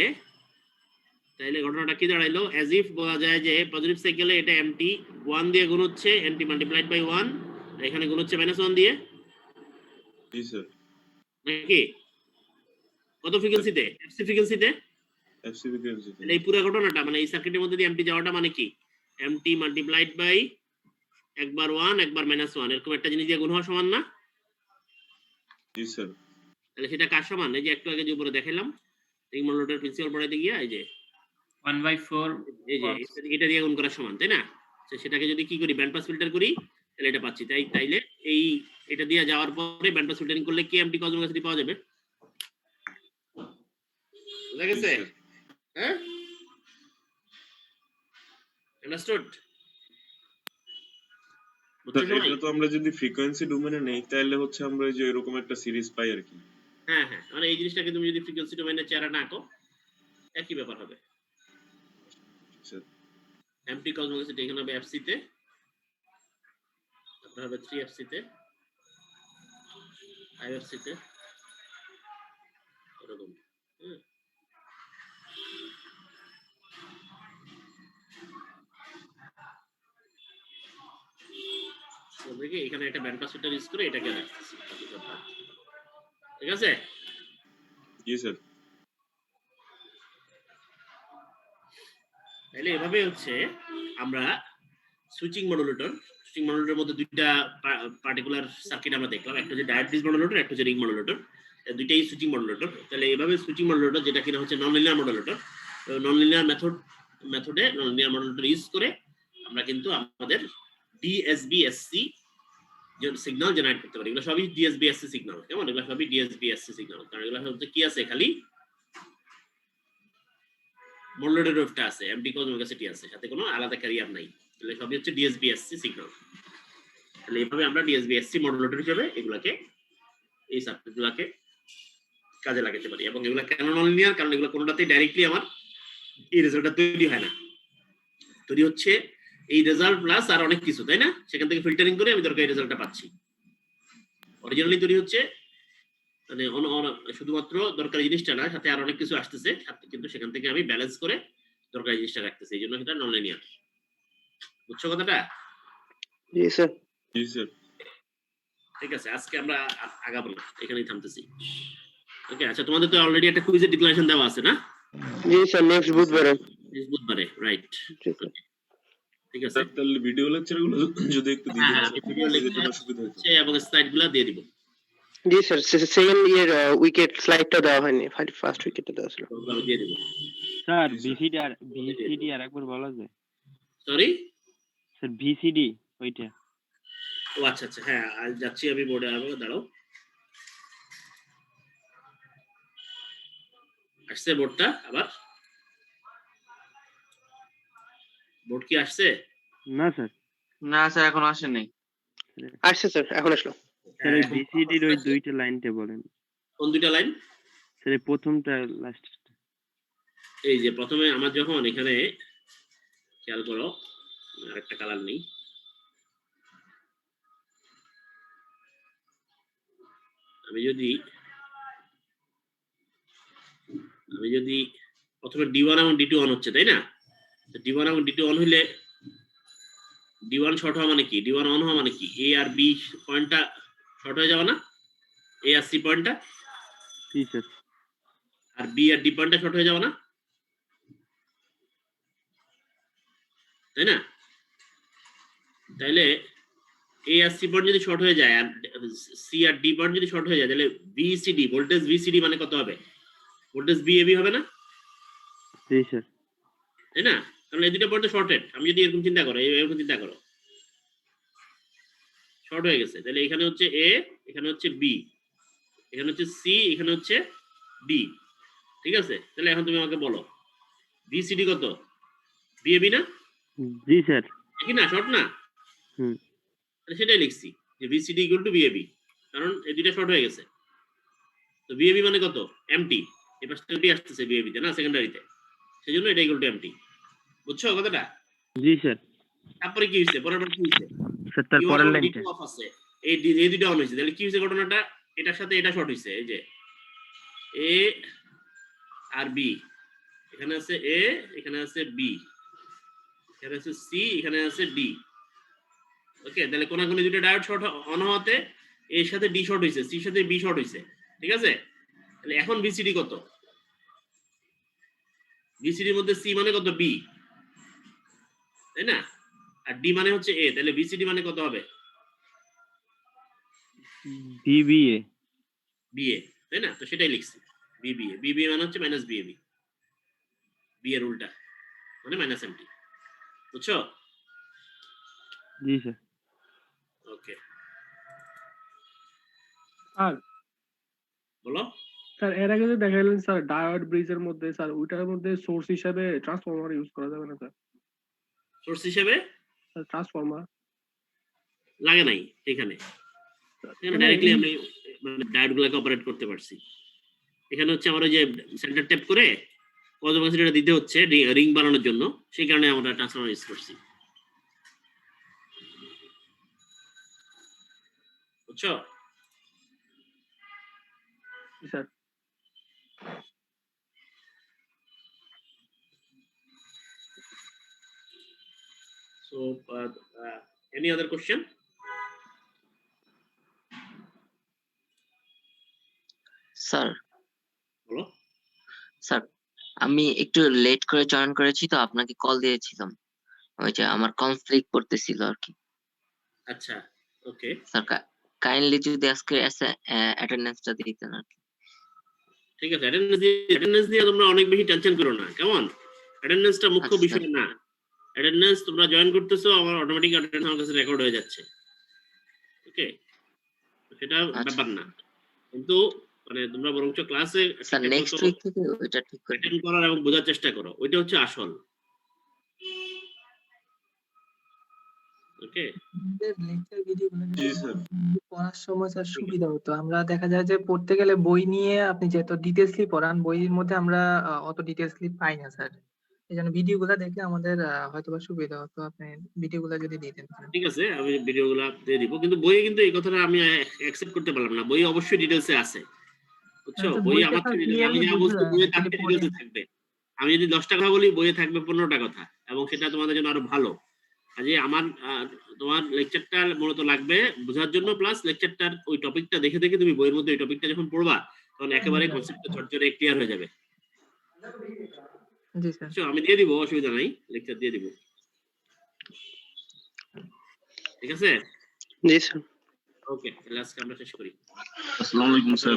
তাইলে ঘটনাটা কি দাঁড়াইলো? অ্যাজ ইফ বলা যায় যে পজিটিভ সাইকেলে এটা এমটি 1 দিয়ে গুণ হচ্ছে, এমটি মাল্টিপ্লাইড বাই 1, এখানে গুণ হচ্ছে -1 দিয়ে জি স্যার। নাকি? কত ফ্রিকোয়েন্সিতে? এফসি ফ্রিকোয়েন্সিতে। FC frequency. তাহলে এই পুরো ঘটনাটা মানে এই সার্কিটের মধ্যে দিয়ে এমটি যাওয়াটা মানে কি? এমটি মাল্টিপ্লাইড বাই একবার 1 একবার -1 এরকম একটা জিনিস দিয়ে গুণ হওয়া সমান না? জি স্যার। তাহলে সেটা কার সমান? এই যে একটু আগে যে উপরে দেখাইলাম রিং মডুলেটর প্রিন্সিপাল পড়াইতে গিয়া, এই যে 1/4 এই যে এটা দিয়ে গুণ করা সমান, তাই না? তো সেটাকে যদি কি করি, ব্যান্ড পাস ফিল্টার করি, তাহলে এটা পাচ্ছি। তাইলে এই এটা দিয়ে যাওয়ার পরে ব্যান্ড পাস ফিল্টারিং করলে কি এমটি কসমো গ্যাসিটি পাওয়া যাবে? বুঝা গেছে? হ্যাঁ, আন্ডারস্টুড? এটা তো আমরা যদি ফ্রিকোয়েন্সি ডোমেনে নেই তাহলে হচ্ছে আমরা এই যে এরকম একটা সিরিজ পাই আর কি। হ্যাঁ হ্যাঁ, মানে এই জিনিসটাকে তুমি যদি ফ্রিকোয়েন্সি ডোমেইনে চেহারা না আঁকো একই ব্যাপার হবে। স্যার এমটি কসমো গ্যাসিটি এখানে হবে এফসি তে, তারপর হবে 3 এফসি তে, 5 এফসি তে, এরকম। হুম, দেখি এখানে একটা ব্যান্ড পাস ফিল্টার ইউজ করে এটাকে রাখতেছি, ঠিক আছে? জি স্যার। তাহলে এভাবে হচ্ছে আমরা সুইচিং মডুলেটরের মধ্যে দুইটা পার্টিকুলার সার্কিট আমরা দেখলাম, একটা হচ্ছে ডায়োড ব্রিজ মডুলেটর, একটা হচ্ছে রিং মডুলেটর, দুইটাই সুইচিং মডুলেটর। তাহলে এভাবে সুইচিং মডুলেটর যেটা কিনা হচ্ছে non linear modulator, non linear মেথডে নন লিনিয়ার মডুলেটর ইউজ করে আমরা কিন্তু আমাদের ডিএসবি-এসসি সিগন্যাল জেনারেট করতে পারি। এগুলো সবই ডিএসবি-এসসি সিগন্যাল। কেমন? এগুলো সবই ডিএসবি-এসসি সিগন্যাল, কারণ এগুলো হচ্ছে কি আছে, খালি মডুলেটর ওয়েভটা আছে, এমটি কসমো গ্যাসিটি আছে, সাথে কোনো আলাদা ক্যারিয়ার নাই। তাহলে সবই হচ্ছে ডিএসবি-এসসি সিগন্যাল। তাহলে এইভাবে আমরা ডিএসবি-এসসি মডুলেটর হিসেবে এগুলাকে, এই সার্কিটগুলোকে কাজে লাগাতে পারি। এবং এগুলো কেন নন লিনিয়ার? কারণ এগুলো কোনোটাতেই ডাইরেক্টলি আমার এই রেজাল্টটা তৈরি হয় না, তৈরি হচ্ছে এই রেজাল্ট প্লাস আর অনেক কিছু, তাই না? সেখান থেকে ফিল্টারিং করে আমি দরকারি রেজাল্টটা পাচ্ছি। অরিজিনালি তৈরি হচ্ছে মানে শুধুমাত্র দরকারি জিনিসটা না, সাথে আর অনেক কিছু আসতেছে, কিন্তু সেখান থেকে আমি ব্যালেন্স করে দরকারি জিনিসটা রাখতেছি, এই জন্য সেটা নন লিনিয়ার। বুঝছো কথাটা? জি স্যার। জি স্যার। ঠিক আছে, আজকে আমরা আগাবো না, এখানেই থামতেছি। ওকে, আচ্ছা তোমাদের তো অলরেডি একটা কুইজের ডিক্লারেশন দেওয়া আছে না? জি স্যার, নেক্সট বুধবারে। বুধবারে, রাইট? জি স্যার। ঠিক আছে? তাহলে ভিডিও লেকচার গুলো যদি একটু দিয়ে হ্যাঁ, দেন আমি ভিডিও লেকচার সুবিধা হতো। এবং স্লাইড গুলা দিয়ে দিব। জি স্যার, সেকেন্ড ইয়ার উইকেট স্লাইডটা দেওয়া হয়নি, ফার্স্ট উইকেটটা দেওয়া ছিল। ওগুলো আমি দিয়ে দিব। স্যার জি, স্যার। ভিসিডি আর একবার বলা যায়? সরি? স্যার ভিসিডি ওইটা। ও আচ্ছা আচ্ছা, হ্যাঁ আজ যাচ্ছি আমি বোর্ডে, দাঁড়াও। আসছে বোর্ডটা আবার? বোর্ড কি আসছে? না স্যার, না স্যার এখন আসেনি। আসছে স্যার, এখন আসলো। স্যার ওই ভিসিডির ওই দুইটা লাইনটা বলেন। কোন দুইটা লাইন? স্যার এই প্রথমটা লাস্ট। এই যে প্রথমে আমার যখন এখানে খেয়াল করো, আরেকটা কালার নেই। আমি যদি প্রথমে D1 এবং D2 অন হচ্ছে, তাই না? D1 এবং D2 অন হইলে D1 শর্ট হওয়া মানে কি, D1 অন হওয়া মানে কি, A আর B পয়েন্টটা শর্ট হয়ে যাবে না? A আর C পয়েন্টটা, জি স্যার। আর B আর D পয়েন্টটা শর্ট হয়ে যাবে না? তাই না? তাইলে A আর C পয়েন্ট যদি শর্ট হয়ে যায় আর C আর D পয়েন্ট যদি শর্ট হয়ে যায়, তাহলে VCD ভোল্টেজ VCD মানে কত হবে? ভোল্টেজ VAB হবে না? জি স্যার। তাই না? কারণ এই দুটো পয়েন্ট শর্টেড। আমি যদি এরকম চিন্তা করো, এরকম চিন্তা করো, শর্ট হয়ে গেছে, তাহলে এখানে হচ্ছে A, এখানে হচ্ছে B, এখানে হচ্ছে C, এখানে হচ্ছে D, ঠিক আছে? তাহলে এখন তুমি আমাকে বলো VCD কত? VAB না? জি স্যার। কি না, শর্ট না? হুম। তাহলে সেটাই লিখছি যে VCD ইকুয়াল টু VAB, কারণ এই দুইটা শর্ট হয়ে গেছে। তো VAB মানে কত? এমটি। এই পাশে এমটি আসতেছে VAB তে না, সেকেন্ডারিতে, সেজন্য এটা ইকুয়াল টু এমটি। বুঝছো কথাটা? জি স্যার। তারপরে কি হইছে? পরের বার কি হইছে? স্যার তার পরের লাইনটা। অফ আছে, এই দুইটা অন হইছে, তাহলে কি হইছে ঘটনাটা? এটার সাথে এটা শর্ট হইছে। এই যে A আর B, এখানে আছে A, এখানে আছে B, এখানে আছে C, এখানে আছে D। ওকে, তাহলে কোনাকুনি দুটো ডায়োড শর্ট অন হওয়াতে A এর সাথে D শর্ট হইছে, C এর সাথে B শর্ট হইছে, ঠিক আছে? তাহলে এখন VCD কত? VCD এর মধ্যে C মানে কত? B, তাই না? আর D মানে হচ্ছে A, তাহলে VCD মানে কত হবে? বিবিএ। BA, তাই না? তো সেটাই লিখছি BBA। BBA মানে হচ্ছে মাইনাস BAB, B এর উল্টা মানে মাইনাস এমটি। বুঝছো? জি স্যার। ওকে, স্যার বলো। স্যার এর আগে যে দেখাইলেন স্যার ডায়োড ব্রিজের মধ্যে, স্যার ওইটার মধ্যে সোর্স হিসেবে ট্রান্সফরমার ইউজ করা যাবে না স্যার? সোর্স হিসেবে স্যার ট্রান্সফরমার লাগে নাই এখানে, ডাইরেক্টলি আমি মানে ডায়োডগুলোকে অপারেট করতে পারছি। এখানে হচ্ছে আমার ওই যে সেন্টার ট্যাপ করে কত ক্যাপাসিটিটা দিতে হচ্ছে রিং বানানোর জন্য, সেই কারণে আমরা ট্রান্সফরমার ইউজ করছি। বুঝছো? Sir so any other question? Sir বলো। স্যার আমি একটু লেট করে জয়েন করেছি, তো আপনাকে কল দিয়েছিলাম, ওই যে আমার কনফ্লিক্ট করতেছিল আর কি। আচ্ছা, ওকে, স্যার কাইন্ডলি যদি আজকে অ্যাটেন্ডেন্সটা দিতেন আর কি। ঠিক আছে। অ্যাটেন্ডেন্স নিয়ে তোমরা অনেক বেশি টেনশন করো না, কেমন? অ্যাটেন্ডেন্সটা মুখ্য আচ্ছা। বিষয় না। অ্যাটেন্ডেন্স তোমরা জয়েন করতেছো, আমার অটোমেটিক অ্যাটেন্ডেন্স আমার কাছে রেকর্ড হয়ে যাচ্ছে। ওকে, সেটা ব্যাপার না, কিন্তু মানে তোমরা বরঞ্চ ক্লাসে স্যার নেক্সট উইক থেকে ওইটা ঠিক করে অ্যাটেন্ড করার এবং বোঝার চেষ্টা করো, ওইটা হচ্ছে আসল। ওকে, লেকচার ভিডিওগুলো জি স্যার। পড়ার সময় স্যার সুবিধা হতো। আমরা দেখা যায় যে পড়তে গেলে বই নিয়ে আপনি যত ডিটেইলসলি পড়ান, বইয়ের মধ্যে আমরা অত ডিটেইলসলি পাই না স্যার। এই জন্য ভিডিওগুলো দেখলে আমাদের হয়তোবা সুবিধা হতো, আপনি ভিডিওগুলো যদি দিতেন স্যার। ঠিক আছে, আমি ভিডিওগুলো দিয়ে দিব, কিন্তু বইয়ে কিন্তু এই কথাটা আমি অ্যাকসেপ্ট করতে পারলাম না। বই অবশ্যই ডিটেইলসে আছে, বুঝছো? আচ্ছা, বই বইটা আমার স্যার থেকে আমি ক্লিয়ারলি যা বলছি বইয়ে তার থেকে পড়ে ডিটেইলসে থাকবে। আমি যদি 10টা কথা বলি, বইয়ে থাকবে 15টা কথা, এবং সেটা তোমাদের জন্য আরো ভালো। কাজে আমার তোমার লেকচারটা মূলত লাগবে বোঝার জন্য, প্লাস লেকচারটার ওই টপিকটা দেখে দেখে তুমি বইয়ের মধ্যে ওই টপিকটা যখন পড়বা, তখন একেবারে কনসেপ্টটা ঝরঝরে ক্লিয়ার হয়ে যাবে। জি স্যার। বুঝছো? আমি দিয়ে দিব, অসুবিধা নাই, লেকচার দিয়ে দিব। ঠিক আছে জি স্যার। ওকে তাহলে আজকে আমরা শেষ করি আসসালামু আলাইকুম স্যার।